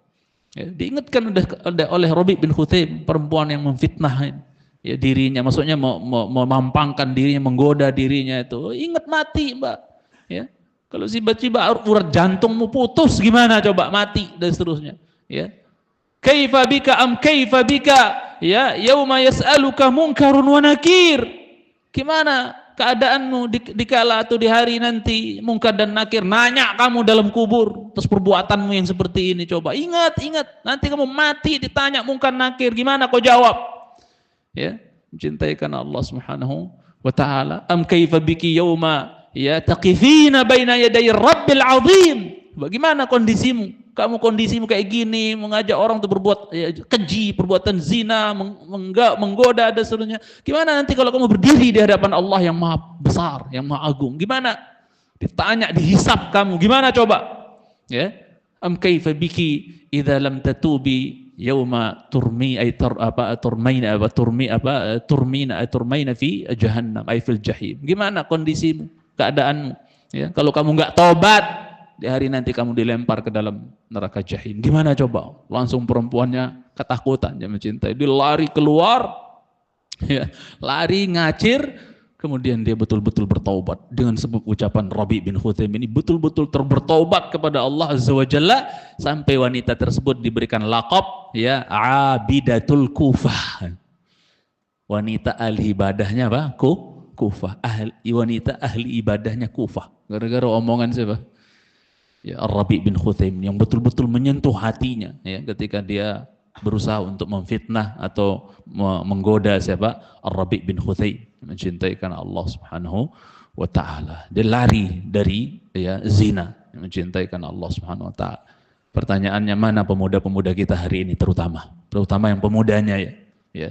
Ya, diingatkan oleh Rabi bin Khuthaim, perempuan yang memfitnah ya dirinya, maksudnya memampangkan dirinya, menggoda dirinya itu, ingat mati, Mbak. Ya. Kalau tiba-tiba urat jantungmu putus gimana coba, mati dan seterusnya, ya. Kaifa bika kaifa bika, ya, yauma yas'aluka munkarun wa nakir. Gimana keadaanmu dikala atau di hari nanti mungkar dan nakir nanya kamu dalam kubur terus perbuatanmu yang seperti ini, coba ingat nanti kamu mati ditanya mungkar nakir, gimana kau jawab? Ya, mencintai karena Allah Subhanahu wa taala. Am kaifa biki yauma ya taqifina baina yaday rabbil azim. Bagaimana kondisimu kamu kondisimu kayak gini, mengajak orang untuk berbuat keji, perbuatan zina, menggoda dan seterusnya. Gimana nanti kalau kamu berdiri di hadapan Allah yang maha besar, yang maha agung? Gimana? Ditanya, dihisap kamu, gimana coba? Ya, am kaifa biki idza lam tatubi yauma turmaina fi jahannam ay fil jahim. Gimana kondisimu, keadaanmu? Ya, kalau kamu nggak tobat, di hari nanti kamu dilempar ke dalam neraka jahim. Gimana coba? Langsung perempuannya ketakutan, dia mencintai, dia lari keluar, ya, lari ngacir, kemudian dia betul-betul bertaubat dengan sebab ucapan Rabi' bin Khuzaim ini, betul-betul bertaubat kepada Allah Azza wa Jalla, sampai wanita tersebut diberikan laqab, ya, Abidatul Kufah. Wanita ahli ibadahnya apa? Kufah. Wanita ahli ibadahnya Kufah. Gara-gara omongan siapa? Ya, Rabi' bin Khuzaim yang betul-betul menyentuh hatinya, ya, ketika dia berusaha untuk memfitnah atau menggoda siapa? Rabi' bin Khuzaim, mencintai karena Allah Subhanahu wa taala. Dia lari dari, ya, zina, mencintai karena Allah Subhanahu wa taala. Pertanyaannya, mana pemuda-pemuda kita hari ini, terutama yang pemudanya, ya,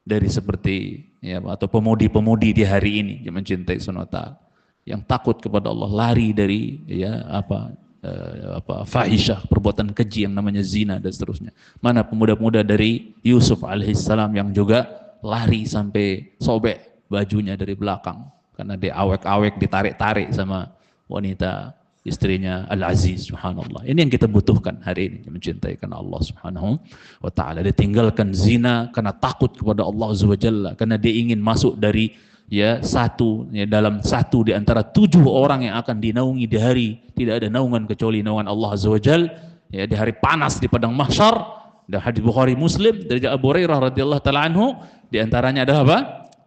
dari seperti, ya, atau pemudi-pemudi di hari ini yang mencintai Subhanahu wa taala, yang takut kepada Allah, lari dari, ya, fahisyah, perbuatan keji yang namanya zina dan seterusnya. Mana pemuda-pemuda dari Yusuf alaihissalam yang juga lari sampai sobek bajunya dari belakang karena dia awek-awek ditarik-tarik sama wanita istrinya Al-Aziz, subhanallah. Ini yang kita butuhkan hari ini, mencintai karena Allah Subhanahu wa taala. Dia tinggalkan zina karena takut kepada Allah Azza wa Jalla, karena dia ingin masuk dari, ya, dalam satu di antara 7 orang yang akan dinaungi di hari tidak ada naungan kecuali naungan Allah Azza wa Jalla, ya, di hari panas di padang mahsyar. Dan hadis Bukhari Muslim dari Abu Hurairah radhiyallahu taala anhu, di antaranya adalah apa?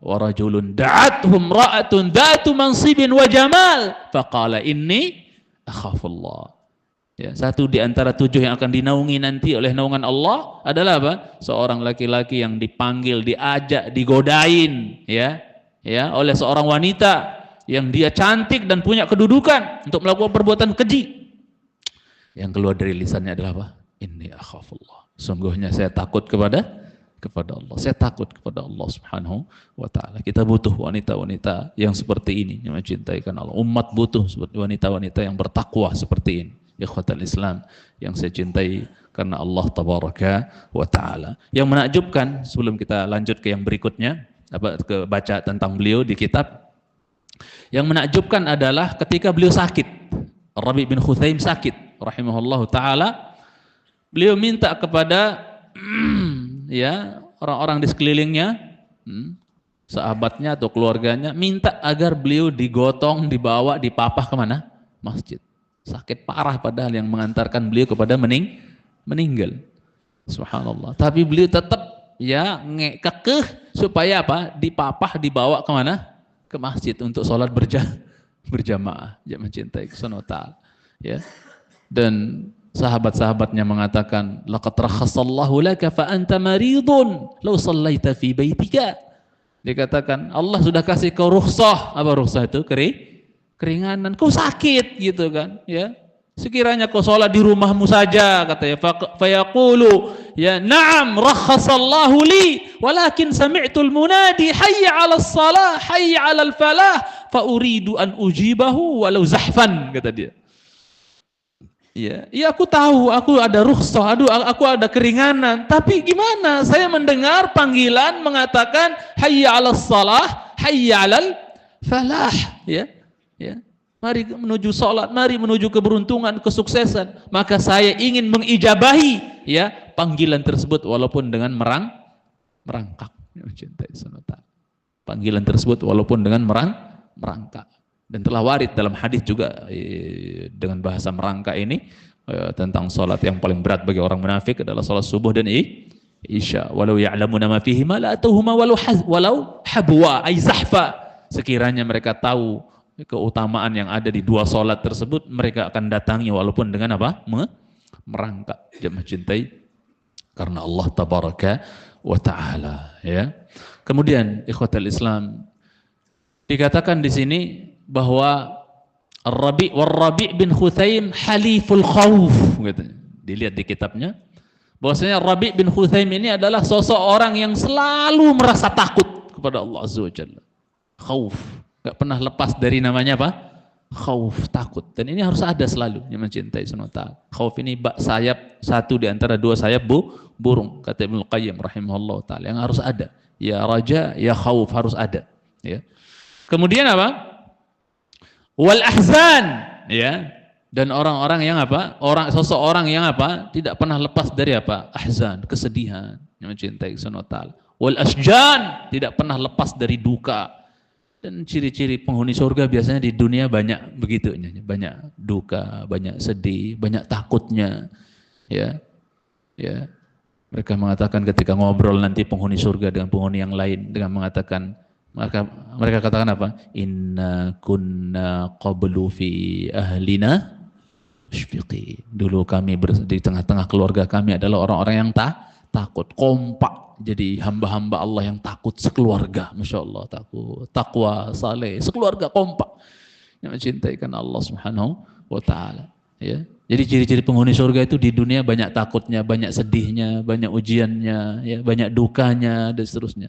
Wa rajulun da'atuhum ra'atun dzatu mansibin wa jamal faqala inni akhafullah. Ya, satu di antara 7 yang akan dinaungi nanti oleh naungan Allah adalah apa? Seorang laki-laki yang dipanggil, diajak, digodain, ya, oleh seorang wanita yang dia cantik dan punya kedudukan untuk melakukan perbuatan keji. Yang keluar dari lisannya adalah apa? Inni akhafullah. Sungguhnya saya takut kepada Allah. Saya takut kepada Allah Subhanahu wa taala. Kita butuh wanita-wanita yang seperti ini, yang mencintai Allah. Umat butuh seperti wanita-wanita yang bertakwa seperti ini. Ikhwatal Islam yang saya cintai karena Allah tabaraka wa taala. Yang menakjubkan, sebelum kita lanjut ke yang berikutnya, baca tentang beliau di kitab, yang menakjubkan adalah ketika beliau sakit, Rabi' bin Khuzaim sakit rahimahullahu taala, beliau minta kepada ya, orang-orang di sekelilingnya, sahabatnya atau keluarganya, minta agar beliau digotong, dibawa, dipapah kemana? Masjid. Sakit parah padahal yang mengantarkan beliau kepada meninggal. Subhanallah. Tapi beliau tetap, ya, kekeh supaya apa? Dipapah, dibawa kemana? Ke masjid untuk sholat berjamaah. Dia mencintai Subhanahu wa taala, ya. Dan sahabat-sahabatnya mengatakan, laqad rakhasallahu laka fa anta maridun law shallaita fi baitika. Dikatakan Allah sudah kasih kau rukhsah. Apa rukhsah itu? Keringanan. Kau sakit gitu kan, ya. Sekiranya kau sholat di rumahmu saja, katanya, fayaqulu, ya, na'am rakhasallahu li walakin sami'tul munadi hayya 'alas shalah hayya 'alal falah fa uridu an ujibahu walau zahfan, kata dia. Ya, aku tahu, aku ada rukhsah, aku ada keringanan, tapi gimana? Saya mendengar panggilan mengatakan hayya 'alas shalah hayya 'alal falah, ya. Mari menuju salat, mari menuju keberuntungan, kesuksesan. Maka saya ingin mengijabahi, ya, panggilan tersebut walaupun dengan merangkak. Mencintai sunata. Panggilan tersebut walaupun dengan merangkak. Dan telah warid dalam hadis juga dengan bahasa merangkak ini tentang salat yang paling berat bagi orang munafik adalah salat subuh dan isya. Walau ya'lamuna ma fihima la atuhuma walau habwa ay zahfa. Sekiranya mereka tahu keutamaan yang ada di 2 salat tersebut, mereka akan datangi walaupun dengan apa? Merangkak. Dia mencintai karena Allah tabaraka wa taala, ya. Kemudian ikhwatal Islam, dikatakan di sini bahwa Rabi' bin Khuzaim haliful khawf, gitu. Dilihat di kitabnya, bahwasanya Rabi' bin Khuthaim ini adalah sosok orang yang selalu merasa takut kepada Allah Azza wa Jalla. Khauf, gak pernah lepas dari namanya apa? Khauf, takut. Dan ini harus ada selalu yang mencintai Subhanahu wa ta'ala. Khauf ini sayap satu di antara dua sayap burung, kata Ibnu Qayyim rahimahullah ta'ala, yang harus ada. Ya raja, ya khauf, harus ada. Ya. Kemudian apa? Wal ahzan, ya. Dan orang-orang yang apa? Seseorang yang apa? Tidak pernah lepas dari apa? Ahzan, kesedihan, yang mencintai Subhanahu wa ta'ala. Wal asjan, tidak pernah lepas dari duka. Dan ciri-ciri penghuni surga biasanya di dunia banyak begitu, banyak duka, banyak sedih, banyak takutnya, ya. Ya. Mereka mengatakan ketika ngobrol nanti penghuni surga dengan penghuni yang lain, dengan mengatakan, mereka katakan apa? Inna kunna qablu fi ahlina musyfiqin. Dulu kami di tengah-tengah keluarga kami adalah orang-orang yang takut, kompak. Jadi hamba-hamba Allah yang takut sekeluarga, Masya Allah, takut, takwa, saleh, sekeluarga kompak yang mencintai Allah Subhanahu wa ta'ala. Ya. Jadi ciri-ciri penghuni surga itu di dunia banyak takutnya, banyak sedihnya, banyak ujiannya, ya, banyak dukanya, dan seterusnya.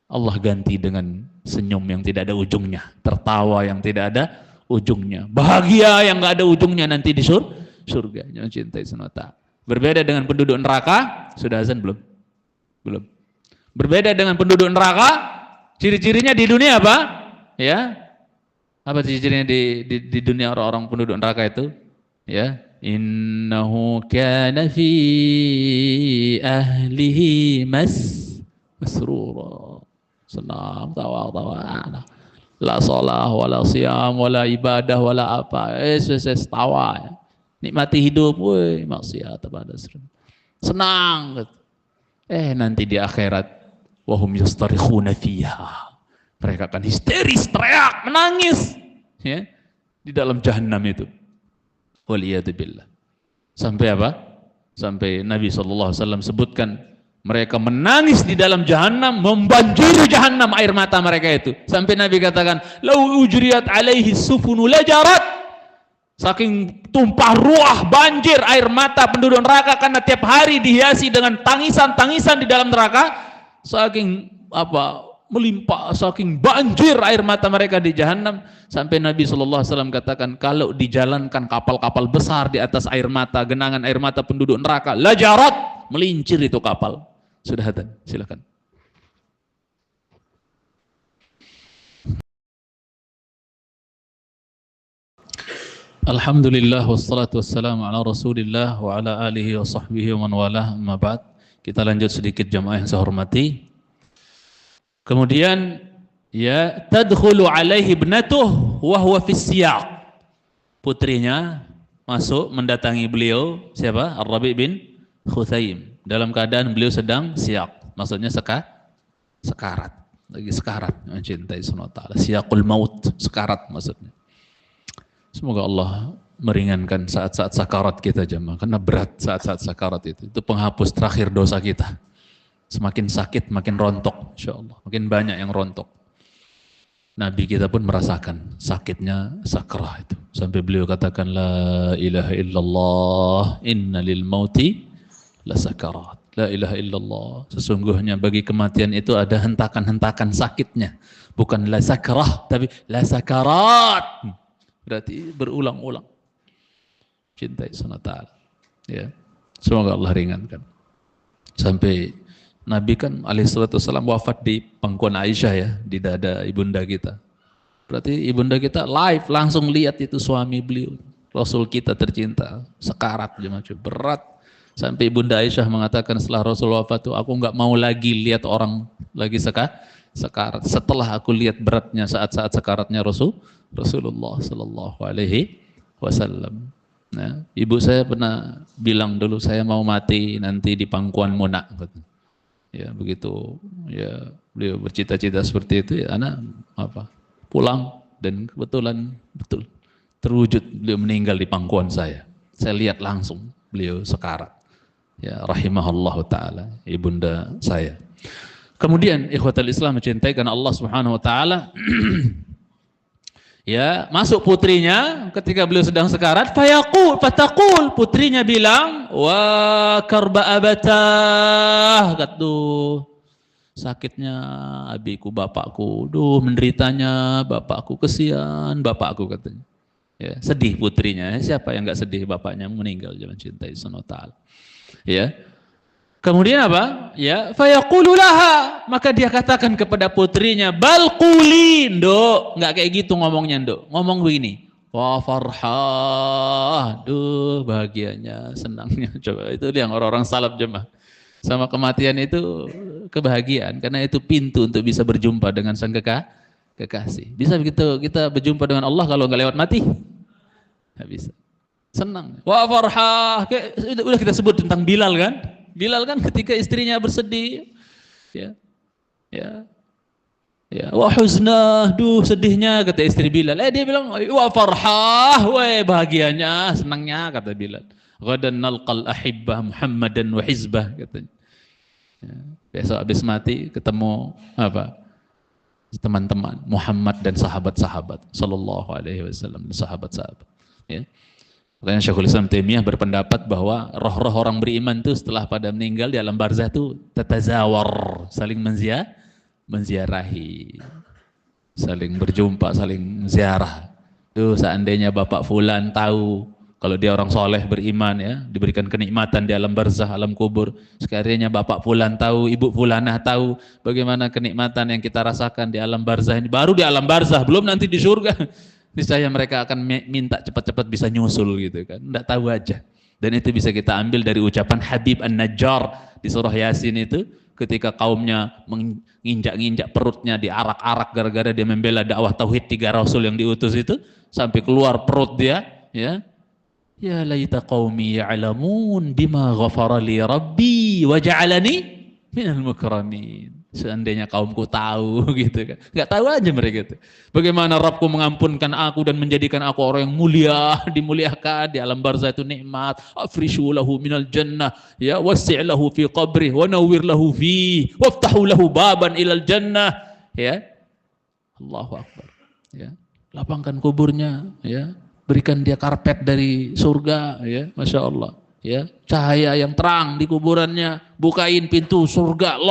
Allah ganti dengan senyum yang tidak ada ujungnya, tertawa yang tidak ada ujungnya, bahagia yang nggak ada ujungnya nanti di surga yang mencintai Allah. Berbeda dengan penduduk neraka. Sudah azan belum? Belum. Berbeda dengan penduduk neraka, ciri-cirinya di dunia apa? Ya. Apa ciri-cirinya di dunia orang-orang penduduk neraka itu? Ya, innahu kana fi ahlihi masrura. Senang, tawa-tawa. La shalah wala siyam wala ibadah wala apa. Tawa. Nikmati hidup, woi, maksiat kepada senang. Nanti di akhirat wahum yastarikhuna fiha. Mereka akan histeris, teriak, menangis, ya, di dalam jahanam itu. Waliyadzubillah. Sampai apa? Sampai Nabi SAW sebutkan mereka menangis di dalam jahanam, membanjiri jahanam air mata mereka itu. Sampai Nabi katakan, "Lau ujriyat alaihi sufunu lajarat." Saking tumpah ruah, banjir air mata penduduk neraka karena tiap hari dihiasi dengan tangisan-tangisan di dalam neraka. Saking apa? Melimpah, saking banjir air mata mereka di jahanam, sampai Nabi SAW katakan, kalau dijalankan kapal-kapal besar di atas air mata, genangan air mata penduduk neraka, lajarat, melincir itu kapal. Sudah ada, silakan. Alhamdulillah wassalatu wassalamu ala Rasulillah wa ala alihi wa sahbihi wa man walah, amma ba'd. Kita lanjut sedikit jamaah yang saya hormati. Kemudian ya, tadkhulu alaihi ibnatuh wa huwa fi siyaq. Putrinya masuk mendatangi beliau, siapa? Ar-Rabi' bin Khuthaim, dalam keadaan beliau sedang siyaq, maksudnya sekarat, lagi sekarat mencintai Subhanahu wa ta'ala. Siyaqul maut, sekarat maksudnya. Semoga Allah meringankan saat-saat sakarat kita jemaah, karena berat saat-saat sakarat itu penghapus terakhir dosa kita. Semakin sakit makin rontok, insyaallah, makin banyak yang rontok. Nabi kita pun merasakan sakitnya sakrah itu, sampai beliau katakan la ilaha illallah inna lil mauti la sakarat. La ilaha illallah, sesungguhnya bagi kematian itu ada hentakan-hentakan sakitnya, bukan la sakrah tapi la sakarat. Berarti berulang-ulang cintai Subhanahu wa ta'ala, ya. Semoga Allah ringankan. Sampai Nabi kan alaihissalatu wassalam wafat di pangkuan Aisyah, ya, di dada ibunda kita. Berarti ibunda kita live langsung lihat itu suami beliau, Rasul kita tercinta, sekarat, macam berat. Sampai ibunda Aisyah mengatakan setelah Rasul wafat itu, aku nggak mau lagi lihat orang lagi sekarat setelah aku lihat beratnya saat-saat sekaratnya Rasulullah Sallallahu Alaihi Wasallam. Nah, ibu saya pernah bilang dulu, saya mau mati nanti di pangkuan Muna. Ya begitu, ya beliau bercita-cita seperti itu, ya anak pulang, dan kebetulan betul terwujud, beliau meninggal di pangkuan saya. Saya lihat langsung beliau sekarat. Ya rahimahullah taala ibunda saya. Kemudian ikhwatal Islam mencintai karena Allah Subhanahu wa taala, Ya, masuk putrinya ketika beliau sedang sekarat, fataqul, putrinya bilang, "Wa karba abatah." Kata, sakitnya abiku, bapakku. Duh, menderitanya bapakku, kesian bapakku katanya. Ya, sedih putrinya. Siapa yang enggak sedih bapaknya meninggal, jangan cintai Subhanahu wa ta'ala. Ya. Kemudian apa? Ya, fayaqulu laha, maka dia katakan kepada putrinya, bal quli, Nduk, enggak kayak gitu ngomongnya, Nduk. Ngomong begini, wa farhah, duh bahagianya, senangnya. Coba itu yang orang-orang salaf jemaah. Sama kematian itu kebahagiaan, karena itu pintu untuk bisa berjumpa dengan sang kekasih. Bisa begitu kita berjumpa dengan Allah kalau enggak lewat mati? Enggak bisa. Senang. Wa farhah, udah kita sebut tentang Bilal kan? Bilal kan ketika istrinya bersedih, ya, wa huznah, duh sedihnya kata istri Bilal. Dia bilang, wa farhah, bahagianya, senangnya kata Bilal. Ghadan nalqal ahibbah Muhammadan wa hizbah katanya. Ya, besok habis mati ketemu apa? Teman-teman Muhammad dan sahabat-sahabat sallallahu alaihi wasallam, sahabat-sahabat. Ya. Makanya Syekhul Islam Taimiyah berpendapat bahwa roh-roh orang beriman itu setelah pada meninggal di alam barzah itu tatazawar, saling menziarahi, saling berjumpa, saling ziarah. Tuh seandainya Bapak Fulan tahu kalau dia orang soleh beriman ya, diberikan kenikmatan di alam barzah, alam kubur. Sekalinya Bapak Fulan tahu, Ibu Fulanah tahu bagaimana kenikmatan yang kita rasakan di alam barzah ini. Baru di alam barzah, belum nanti di surga. Niscaya mereka akan minta cepat-cepat bisa nyusul gitu kan, enggak tahu aja. Dan itu bisa kita ambil dari ucapan Habib An-Najjar di surah Yasin itu, ketika kaumnya menginjak-injak perutnya, diarak-arak gara-gara dia membela dakwah tauhid 3 rasul yang diutus itu, sampai keluar perut dia, ya. Ya laita qaumi ya'lamun bima ghafara li rabbi wa ja'alani minal mukramin. Seandainya kaumku tahu gitu kan. Enggak tahu aja mereka itu. Bagaimana Rabbku mengampunkan aku dan menjadikan aku orang yang mulia, dimuliakan di alam barzah itu nikmat. Afrishu lahu minal jannah, ya wasi' lahu fi qabrih wa nawwir lahu fi waftahu lahu baban ilal jannah, ya. Allahu akbar. Ya. Lapangkan kuburnya, ya. Berikan dia karpet dari surga, ya. Masya Allah. Ya, cahaya yang terang di kuburannya, bukain pintu surga,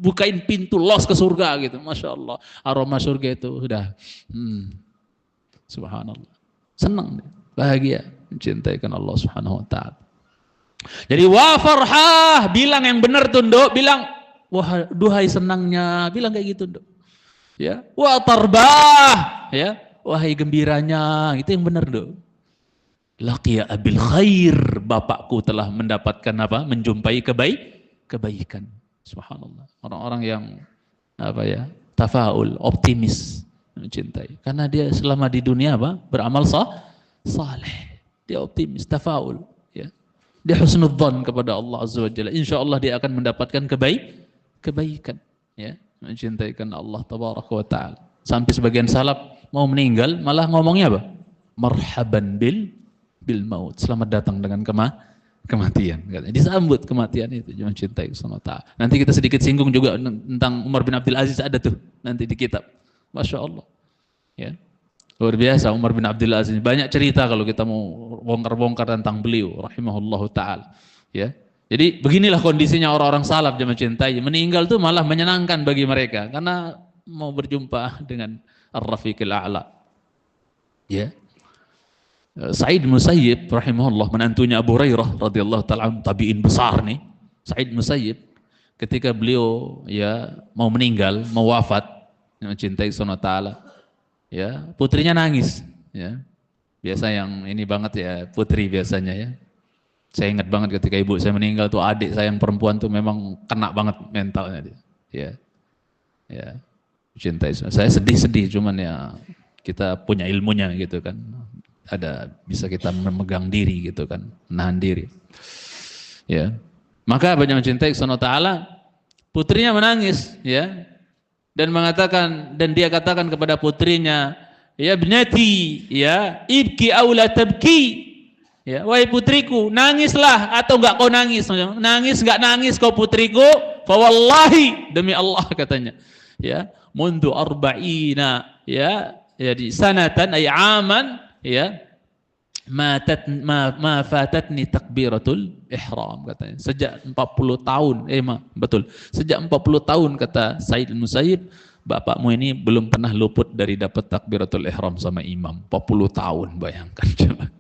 bukain pintu los ke surga gitu, masya Allah, aroma surga itu sudah, subhanallah, senang, bahagia, mencintaikan Allah Subhanahu Wa Taala. Jadi wa farhah, bilang yang benar tuh Nduk, bilang wah duhai senangnya, bilang kayak gitu Nduk, ya, wa tarbah, ya, wahai gembiranya, itu yang benar Nduk. Laqiya abil khair, bapakku telah mendapatkan apa? Menjumpai kebaikan. Subhanallah. Orang-orang yang apa ya? Tafaul, optimis, mencintai. Karena dia selama di dunia apa? Beramal saleh. Dia optimis, tafaul, ya. Dia husnudzan kepada Allah Azza wa Jalla. Insyaallah dia akan mendapatkan kebaikan, ya. Mencintaikan Allah tabaraka wa taala. Sampai sebagian salaf mau meninggal malah ngomongnya apa? Marhaban bil maut, selamat datang dengan kematian. Disambut kematian itu, jangan cintai Subhanahu wa ta'ala. Nanti kita sedikit singgung juga tentang Umar bin Abdul Aziz, ada tuh nanti di kitab. Masya Allah, ya, luar biasa Umar bin Abdul Aziz. Banyak cerita kalau kita mau bongkar-bongkar tentang beliau, rahimahullahu ta'ala. Ya, jadi beginilah kondisinya orang-orang salaf jangan cintai. Meninggal tuh malah menyenangkan bagi mereka karena mau berjumpa dengan Ar-Rafiqil A'la. Ya. Sa'id Musayyib rahimahullah, menantunya Abu Hurairah radhiyallahu ta'ala, tabi'in besar nih. Sa'id Musayyib ketika beliau ya mau meninggal, mau wafat, mencintai Subhanahu wa ta'ala, ya, putrinya nangis, ya. Biasa yang ini banget ya, putri biasanya ya. Saya ingat banget ketika ibu saya meninggal tuh, adik saya yang perempuan tuh memang kena banget mentalnya dia. Ya. Ya. Mencintai. Saya sedih-sedih, cuman ya kita punya ilmunya gitu kan. Ada bisa kita memegang diri gitu kan, menahan diri. Ya. Maka banyak mencintai Subhanahu wa ta'ala, putrinya menangis, ya. Dan mengatakan, dan dia katakan kepada putrinya, ya ibnati, ya, ibki aw la tabki. Ya, wahai putriku, nangislah atau enggak kau nangis. Nangis enggak nangis kau putriku, fa wallahi, demi Allah katanya. Ya, mundu arba'ina, ya, Jadi sanatan ay aman ya ma fatatni takbiratul ihram katanya. Sejak 40 tahun betul. Sejak 40 tahun kata Said Musayyib, bapakmu ini belum pernah luput dari dapat takbiratul ihram sama imam. 40 tahun, bayangkan coba.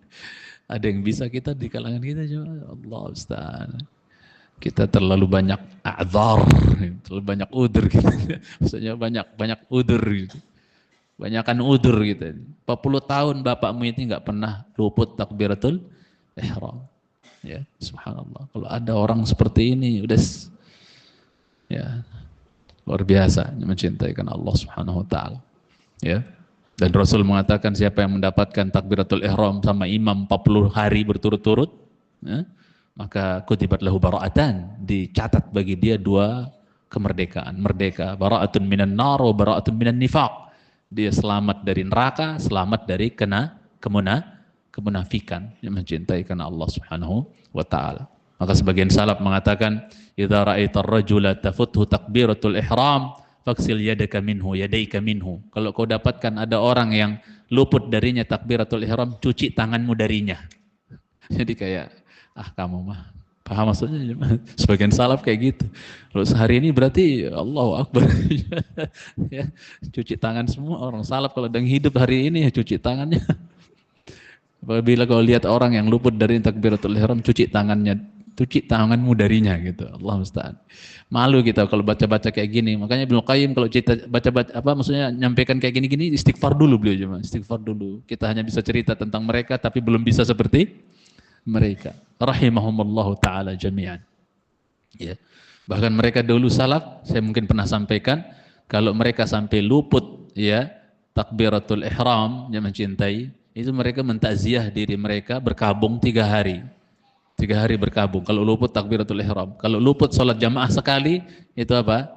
Ada yang bisa kita di kalangan kita coba? Allah Ustaz. Kita terlalu banyak a'dzar, terlalu banyak udur gitu. Maksudnya banyak udur gitu. Banyakan udur gitu. 40 tahun bapakmu ini enggak pernah luput takbiratul ihram. Ya, subhanallah. Kalau ada orang seperti ini udah ya luar biasa mencintai Allah Subhanahu wa taala. Ya. Dan Rasul mengatakan siapa yang mendapatkan takbiratul ihram sama imam 40 hari berturut-turut, ya, maka kutibat lahu bara'atan, dicatat bagi dia 2 kemerdekaan, merdeka, bara'atun minan nar wa bara'atun minan nifaq. Dia selamat dari neraka, selamat dari kemunafikan, yang mencintai karena Allah Subhanahu wa taala. Maka sebagian salaf mengatakan, idza ra'aitar rajula tafuthu takbiratul ihram faksil yadaka minhu. Kalau kau dapatkan ada orang yang luput darinya takbiratul ihram, cuci tanganmu darinya. Jadi kayak kamu mah paham maksudnya. Sebagian salaf kayak gitu. Kalau sehari ini berarti Allahu Akbar. Ya, cuci tangan semua orang salaf kalau sedang hidup hari ini ya cuci tangannya. Apabila kau lihat orang yang luput dari takbiratul ihram, cuci tanganmu darinya gitu. Allah musta'an. Malu kita kalau baca-baca kayak gini. Makanya Ibnu Qayyim kalau cerita baca-baca maksudnya nyampaikan kayak gini-gini, istighfar dulu beliau cuma. Istighfar dulu. Kita hanya bisa cerita tentang mereka tapi belum bisa seperti mereka. Rahimahumullahu taala jami'an. Ya. Bahkan mereka dulu salaf, saya mungkin pernah sampaikan, kalau mereka sampai luput ya takbiratul ihram yang mencintai, itu mereka mentakziah diri mereka berkabung 3 hari. 3 hari berkabung kalau luput takbiratul ihram. Kalau luput sholat jamaah sekali, itu apa?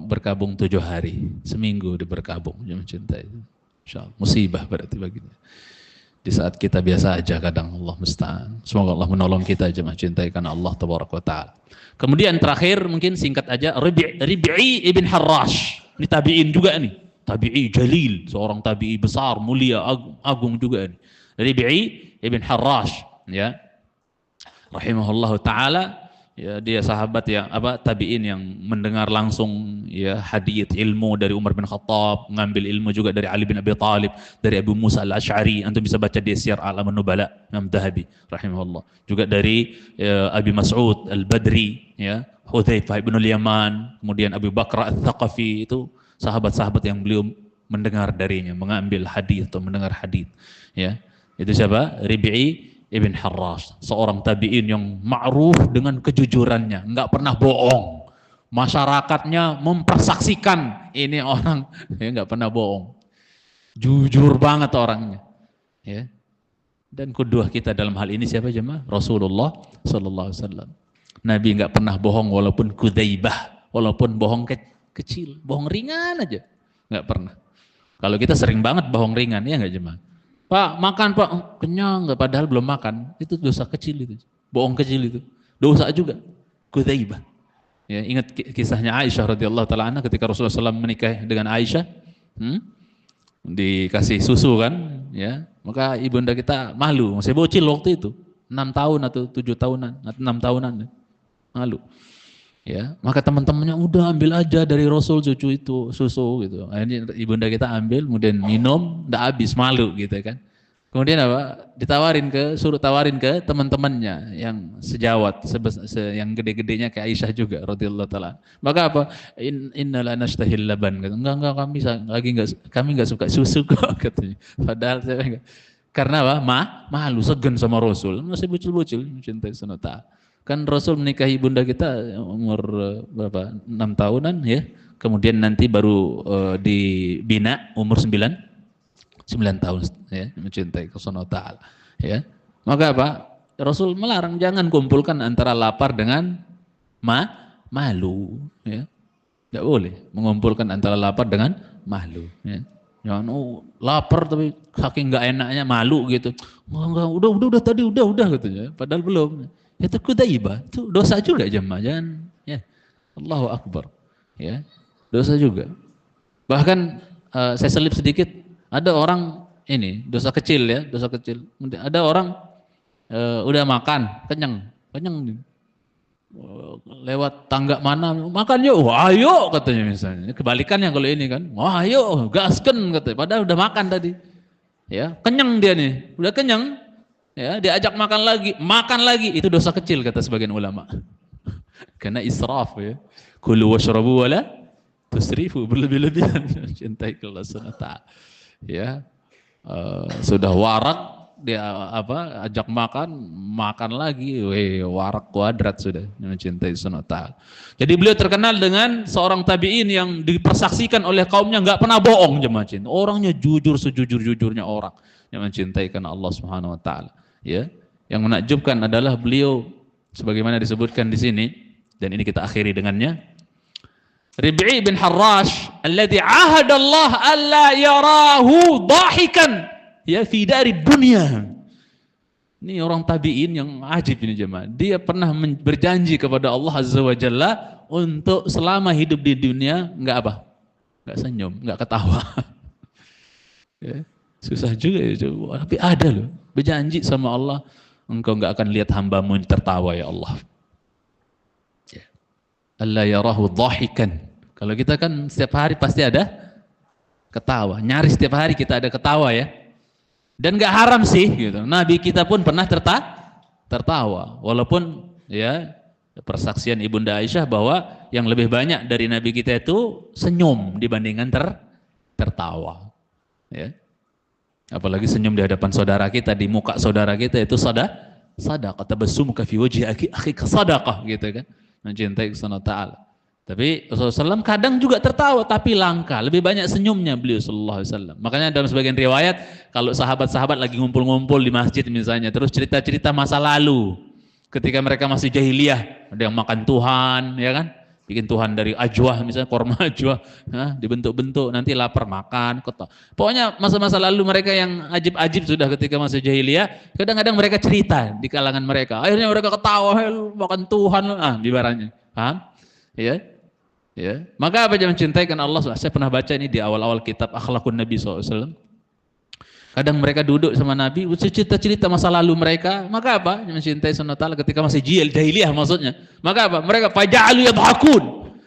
Berkabung 7 hari. Seminggu dia berkabung yang mencintai. Insyaallah musibah berarti baginya. Di saat kita biasa aja kadang, Allah musta'an. Semoga Allah menolong kita jemaah cintai karena Allah tabaraka wa ta'ala. Kemudian terakhir mungkin singkat aja, Rib'i ibn Harrash. Ini tabi'in juga nih. Tabi'i jalil, seorang tabi'i besar, mulia, agung juga nih. Rib'i ibn Harrash, ya. Rahimahullahu taala, ya, dia sahabat yang tabi'in yang mendengar langsung ya hadits ilmu dari Umar bin Khattab, mengambil ilmu juga dari Ali bin Abi Thalib, dari Abu Musa al-Asy'ari. Antum bisa baca di Siyar A'lamun Nubala Imam Dhahabi rahimahullah. Juga dari Abi Mas'ud al-Badri, ya, Hudzaifah bin al-Yaman, kemudian Abu Bakar al-Thaqafi. Itu sahabat-sahabat yang beliau mendengar darinya, mengambil hadis atau mendengar hadis, ya. Itu siapa? Rib'i Ibn Harrash, seorang tabi'in yang ma'ruf dengan kejujurannya, enggak pernah bohong. Masyarakatnya mempersaksikan ini orang ya enggak pernah bohong. Jujur banget orangnya, ya. Dan kedua kita dalam hal ini siapa jemaah? Rasulullah sallallahu alaihi wasallam. Nabi enggak pernah bohong walaupun kudzaibah, walaupun bohong kecil, bohong ringan aja. Enggak pernah. Kalau kita sering banget bohong ringan, ya enggak jemaah? Pak, makan Pak, kenyang nggak, padahal belum makan. Itu dosa kecil itu, bohong kecil itu, dosa juga, kudzaibah. Ya, ingat kisahnya Aisyah radhiyallahu taala anha ketika Rasulullah SAW menikah dengan Aisyah, dikasih susu kan, ya, maka ibunda kita malu, masih bocil waktu itu, 6 tahun atau 7 tahunan, atau 6 tahunan, malu. Ya, maka teman-temannya udah ambil aja dari Rasul cucu itu susu gitu. Akhirnya ibunda kita ambil, kemudian minum, nggak habis, malu gitu kan. Kemudian suruh tawarin ke teman-temannya yang sejawat, yang gede-gedenya kayak Aisyah juga radhiyallahu taala. Maka apa? Inna la nashtahil laban. Enggak kami enggak suka susu kok katanya. Padahal saya enggak. Karena apa? Malu, segan sama Rasul. Masih bocil-bocil mencintai sunata. Kan Rasul menikahi bunda kita umur berapa? 6 tahunan ya. Kemudian nanti baru dibina umur 9 tahun ya, mencintai Allah Ta'ala ya. Maka apa? Rasul melarang jangan kumpulkan antara lapar dengan malu ya. Tidak boleh mengumpulkan antara lapar dengan malu ya. Jangan lapar tapi saking enggak enaknya malu gitu. Enggak, udah tadi udah gitu ya. Padahal belum. Itu kudzaibah, itu dosa juga jemaah, jangan ya. Allahu Akbar. Ya. Dosa juga. Bahkan saya selip sedikit, Ada orang ini dosa kecil ya, dosa kecil. Ada orang udah makan, kenyang, kenyang. Lewat tangga mana, makan yuk, wah ayo katanya misalnya. Kebalikannya kalau ini kan, wah ayo, gasken katanya. Padahal udah makan tadi. Ya, kenyang dia nih, udah kenyang. Ya, diajak makan lagi, itu dosa kecil kata sebagian ulama. Karena israf ya. Kulu washrabu wala tusrifu, berlebih-lebihan cintai Allah Subhanahu wa taala. Ya. Sudah warak dia ajak makan lagi, warak kuadrat sudah mencintai Subhanahu wa taala. Jadi beliau terkenal dengan seorang tabi'in yang dipersaksikan oleh kaumnya nggak pernah bohong jemaah cinta. Orangnya jujur sejujur-jujurnya orang yang mencintai karena Allah Subhanahu wa taala. Ya. Yang menakjubkan adalah beliau sebagaimana disebutkan di sini dan ini kita akhiri dengannya. Rib'i bin Harrash alladhi ahada Allah alla yarahu dahikan ya fi dari dunia. Ini orang tabi'in yang ajib ini jemaah. Dia pernah berjanji kepada Allah Azza wa Jalla untuk selama hidup di dunia enggak apa? Enggak senyum, enggak ketawa. Ya, susah juga ya, tapi ada loh. Berjanji sama Allah, engkau enggak akan lihat hambamu tertawa ya Allah. Ya. Alla yarahu dhahikan. Kalau kita kan setiap hari pasti ada ketawa. Nyaris setiap hari kita ada ketawa ya. Dan nggak haram sih gitu. Nabi kita pun pernah tertawa. Walaupun ya persaksian Ibunda Aisyah bahwa yang lebih banyak dari Nabi kita itu senyum dibandingkan tertawa. Ya. Apalagi senyum di hadapan saudara kita, di muka saudara kita itu sadaqah, tabassumuka fi wajhi akhika sadaqah gitu kan. Mencintai Subhanahu wa taala. Tapi Rasulullah SAW kadang juga tertawa, tapi langka. Lebih banyak senyumnya beliau Sallallahu Alaihi Wasallam. Makanya dalam sebagian riwayat, kalau sahabat-sahabat lagi ngumpul-ngumpul di masjid misalnya, terus cerita-cerita masa lalu, ketika mereka masih jahiliyah, ada yang makan Tuhan, ya kan? Bikin Tuhan dari ajwah, misalnya korma ajwah, dibentuk-bentuk, nanti lapar makan. Pokoknya masa-masa lalu mereka yang ajib-ajib sudah ketika masih jahiliyah, kadang-kadang mereka cerita di kalangan mereka. Akhirnya mereka ketawa, makan Tuhan, ibaratnya. Paham? Ya, maka apa yang mencintai karena Allah. Saya pernah baca ini di awal-awal kitab Akhlakun Nabi SAW. Kadang mereka duduk sama Nabi, cerita-cerita masa lalu mereka. Maka apa yang mencintai Subhanahu wa taala ketika masih jahiliyah maksudnya. Maka apa? Mereka faja'alu yadhakun.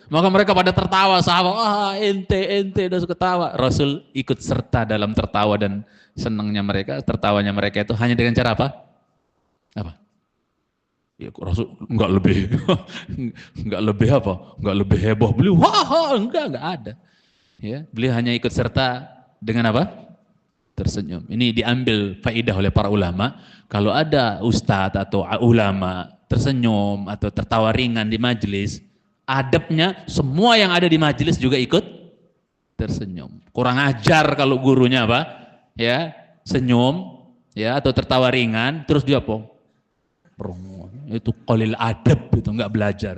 Maka mereka pada tertawa, sahabat, ente udah ketawa. Rasul ikut serta dalam tertawa dan senangnya mereka, tertawanya mereka itu hanya dengan cara apa? Apa? Ya, Rasul enggak lebih apa? Enggak lebih heboh. Beliau enggak ada. Ya, beliau hanya ikut serta dengan apa? Tersenyum. Ini diambil faidah oleh para ulama. Kalau ada ustadz atau ulama tersenyum atau tertawa ringan di majelis, adabnya semua yang ada di majelis juga ikut tersenyum. Kurang ajar kalau gurunya apa? Ya, senyum, ya atau tertawa ringan, terus dia apa? Itu qalil adab, itu enggak belajar.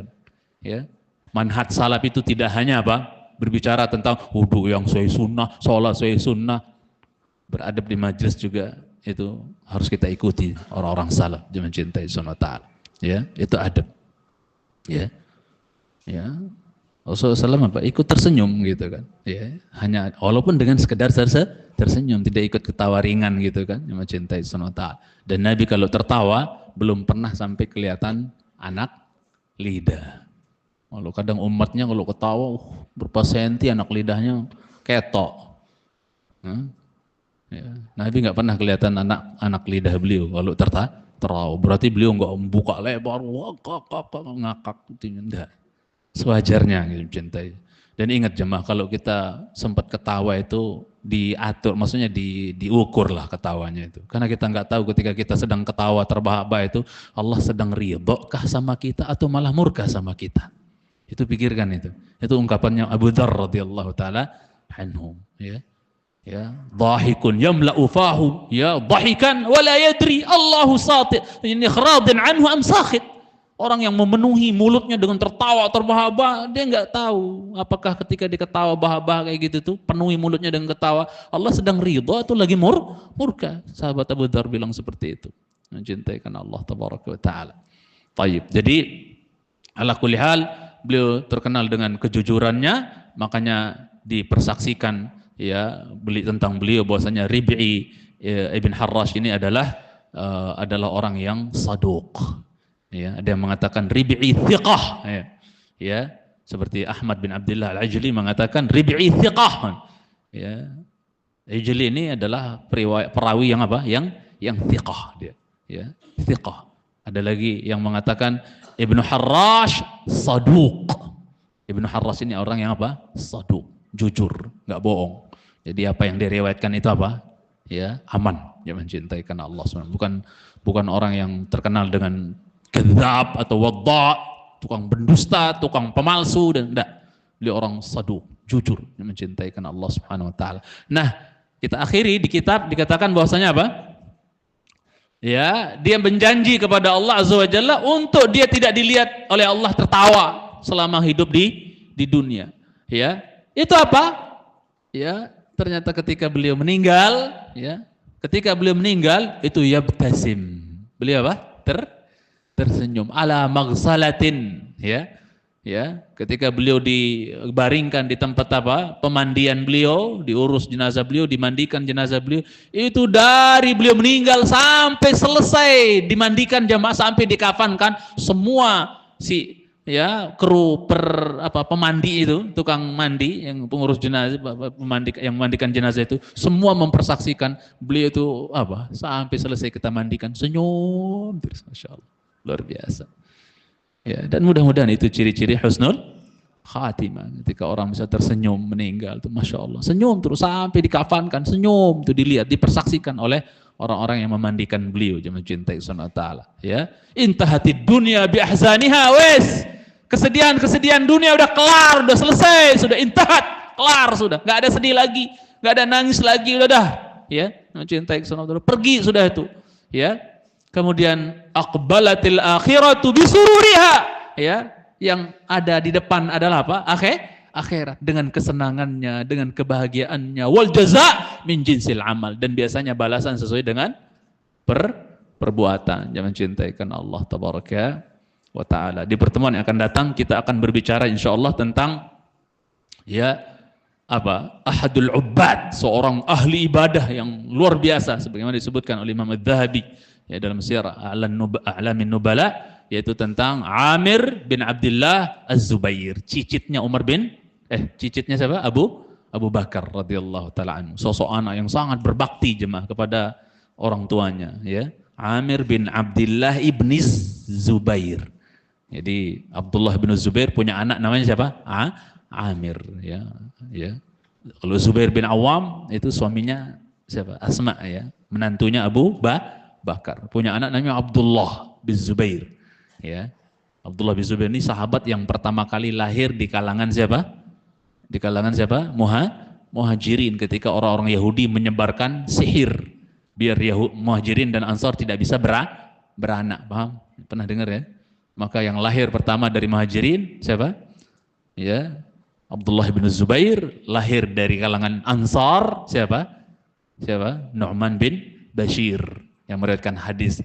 Ya, manhaj salaf itu tidak hanya apa berbicara tentang wudu yang sesuai sunnah, sholat sesuai sunnah, beradab di majelis juga itu harus kita ikuti orang-orang salaf yang mencintai Subhanahu wa taala. Ya, itu adab. Ya, Rasulullah SAW apa? Ikut tersenyum gitu kan. Ya, hanya walaupun dengan sekedar tersenyum, tidak ikut ketawa ringan gitu kan, yang mencintai Subhanahu wa taala. Dan Nabi kalau tertawa belum pernah sampai kelihatan anak lidah. Kalau kadang umatnya kalau ketawa berapa senti anak lidahnya ketok. Ya. Nabi nggak pernah kelihatan anak lidah beliau kalau tertawa. Berarti beliau nggak membuka lebar, ngakak, tidak. Sewajarnya gitu, mencintai. Dan ingat jemaah, kalau kita sempat ketawa itu diatur, maksudnya diukur lah ketawanya itu. Karena kita nggak tahu ketika kita sedang ketawa terbahak-bahak itu Allah sedang ridhokah sama kita atau malah murka sama kita. Itu pikirkan itu. Itu ungkapannya Abu Dzar radhiyallahu taala anhu. Ya, dhahikun yamla'u fahu, ya dhahikan wala yadri Allahu sati ini khradin anhu am sakhit. Orang yang memenuhi mulutnya dengan tertawa terbahak-bahak, dia nggak tahu apakah ketika dia ketawa bahak-bahak kayak gitu tuh, penuhi mulutnya dengan ketawa, Allah sedang ridha atau lagi murka. Sahabat Abu Dzar bilang seperti itu, mencintai karena Allah tabaraka wa taala. Taib. Jadi ala kulli hal beliau terkenal dengan kejujurannya, makanya dipersaksikan ya tentang beliau bahwasanya Rib'i Ibn Harrash ini adalah orang yang saduq. Ya, ada yang mengatakan Rib'i thiqah. Ya, seperti Ahmad bin Abdullah Al-Ajli mengatakan Rib'i thiqah. Ya. Ajli ini adalah perawi yang apa? Yang thiqah dia. Ya, thiqah. Ada lagi yang mengatakan Ibnu Harrash saduq. Ibnu Harrash ini orang yang apa? Saduq, jujur, nggak bohong. Jadi apa yang diriwayatkan itu apa? Ya, aman. Dia mencintai karena Allah SWT. Bukan orang yang terkenal dengan kadzab atau wadda, tukang berdusta, tukang pemalsu dan enggak. Beliau orang saduq, jujur, yang mencintai karena Allah Subhanahu wa taala. Nah, kita akhiri di kitab dikatakan bahwasanya apa? Ya, dia berjanji kepada Allah Azza wa Jalla untuk dia tidak dilihat oleh Allah tertawa selama hidup di dunia. Ya, itu apa? Ya, ternyata ketika beliau meninggal, ya, itu yabtasim. Beliau apa? Tersenyum ala maghsalatin, ya. Ya, ketika beliau dibaringkan di tempat apa? Pemandian beliau, diurus jenazah beliau, dimandikan jenazah beliau, itu dari beliau meninggal sampai selesai dimandikan jamaah sampai dikafankan semua ya kru pemandi itu, tukang mandi yang pengurus jenazah, yang memandikan jenazah itu semua mempersaksikan beliau itu apa? Sampai selesai kita mandikan senyum terus, Masya Allah, luar biasa. Ya, dan mudah-mudahan itu ciri-ciri husnul khatimah. Ketika orang bisa tersenyum meninggal, itu Masya Allah, senyum terus sampai dikafankan, senyum itu dilihat, dipersaksikan oleh orang-orang yang memandikan beliau, yang mencintai Subhanahu wa taala. Ya, intahatid dunya bi ahzaniha, wes. Kesedihan dunia udah kelar, udah selesai, sudah intahat, kelar sudah, nggak ada sedih lagi, nggak ada nangis lagi, udah dah. Ya, mencintai Subhanahu wa taala, pergi sudah itu. Ya. Kemudian aqbalatil akhiratu bisururiha, ya, yang ada di depan adalah apa? Akhirat dengan kesenangannya, dengan kebahagiaannya. Wal jaza min jinsil amal, dan biasanya balasan sesuai dengan perbuatan. Jangan cintaikan Allah tabaraka wa taala. Di pertemuan yang akan datang kita akan berbicara insyaallah tentang ya ahadul ubbad, seorang ahli ibadah yang luar biasa sebagaimana disebutkan oleh Imam Adz-Dzahabi ya dalam Sirah A'lamin Nubala, yaitu tentang Amir bin Abdullah Az-Zubair, cicitnya siapa? Abu Bakar radhiyallahu taala anhu, sosok anak yang sangat berbakti jemaah kepada orang tuanya, ya. Amir bin Abdullah ibn Zubair. Jadi Abdullah bin Zubair punya anak namanya siapa? Amir, ya. Kalau Zubair bin Awam itu suaminya siapa? Asma, ya, menantunya Abu Bakar. Punya anak namanya Abdullah bin Zubair. Ya. Abdullah bin Zubair ini sahabat yang pertama kali lahir di kalangan siapa? Di kalangan siapa? Muhajirin, ketika orang-orang Yahudi menyebarkan sihir biar Muhajirin dan Ansar tidak bisa beranak. Paham? Pernah dengar ya? Maka yang lahir pertama dari Muhajirin siapa? Ya, Abdullah bin Zubair. Lahir dari kalangan Ansar siapa? Nu'man bin Bashir, yang meriwayatkan hadis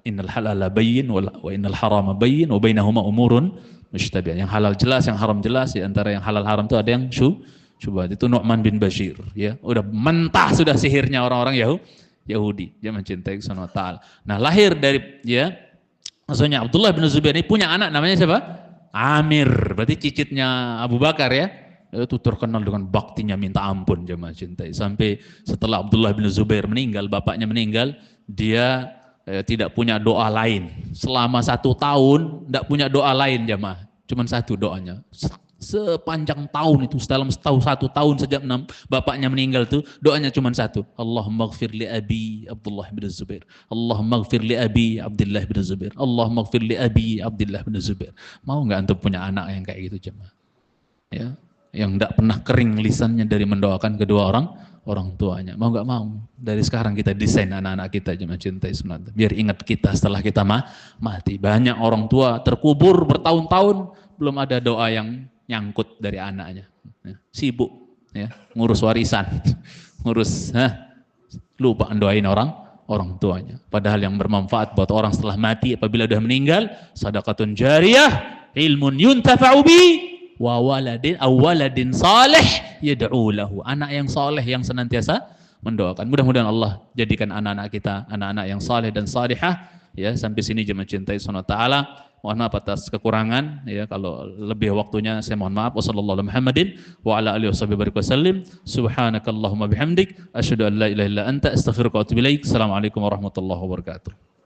innal halala bayyin wa innal harama bayyin wa bainahuma umurun mushtabih. Yang halal jelas, yang haram jelas. Di antara yang halal haram itu ada yang syubhat. Itu Nu'man bin Bashir, ya. Udah mentah sudah sihirnya orang-orang Yahudi. Dia mencintai Subhanahu wa taala. Nah, lahir dari maksudnya Abdullah bin Zubair ini punya anak namanya siapa? Amir. Berarti cicitnya Abu Bakar, ya. Itu terkenal dengan baktinya minta ampun, jemaah cintai. Sampai setelah Abdullah bin Zubair meninggal, bapaknya meninggal, dia tidak punya doa lain. Selama 1 tahun tidak punya doa lain, jemaah. Cuma satu doanya. Sepanjang tahun itu, dalam 1 tahun sejak bapaknya meninggal itu, doanya cuma satu. Allahumma ighfir li abi Abdullah bin Zubair. Allahumma ighfir li abi Abdullah bin Zubair. Allahumma ighfir li abi Abdullah bin Zubair. Mau nggak antum punya anak yang kayak gitu, jemaah? Ya. Yang tidak pernah kering lisannya dari mendoakan kedua orang tuanya. Mau nggak mau, dari sekarang kita desain anak-anak kita, jemaah cintai sunat, biar ingat kita setelah kita mati. Banyak orang tua terkubur bertahun-tahun belum ada doa yang nyangkut dari anaknya, ya, sibuk, ya, ngurus warisan, lupa doain orang tuanya. Padahal yang bermanfaat buat orang setelah mati apabila sudah meninggal, sadaqatun jariyah, ilmun yuntafa'u bi, wa waladin salih yad'u lahu. Anak yang saleh yang senantiasa mendoakan. Mudah-mudahan Allah jadikan anak-anak kita anak-anak yang saleh dan salihah. Ya, sampai sini jemaah cintai Subhanahu wa taala. Mohon maaf atas kekurangan ya, kalau lebih waktunya saya mohon maaf. Wassallallahu ala Muhammadin wa ala alihi wasallam. Subhanakallahumma bihamdik asyhadu an la ilaha illa anta astaghfiruka wa atubu ilaik. Assalamualaikum warahmatullahi wabarakatuh.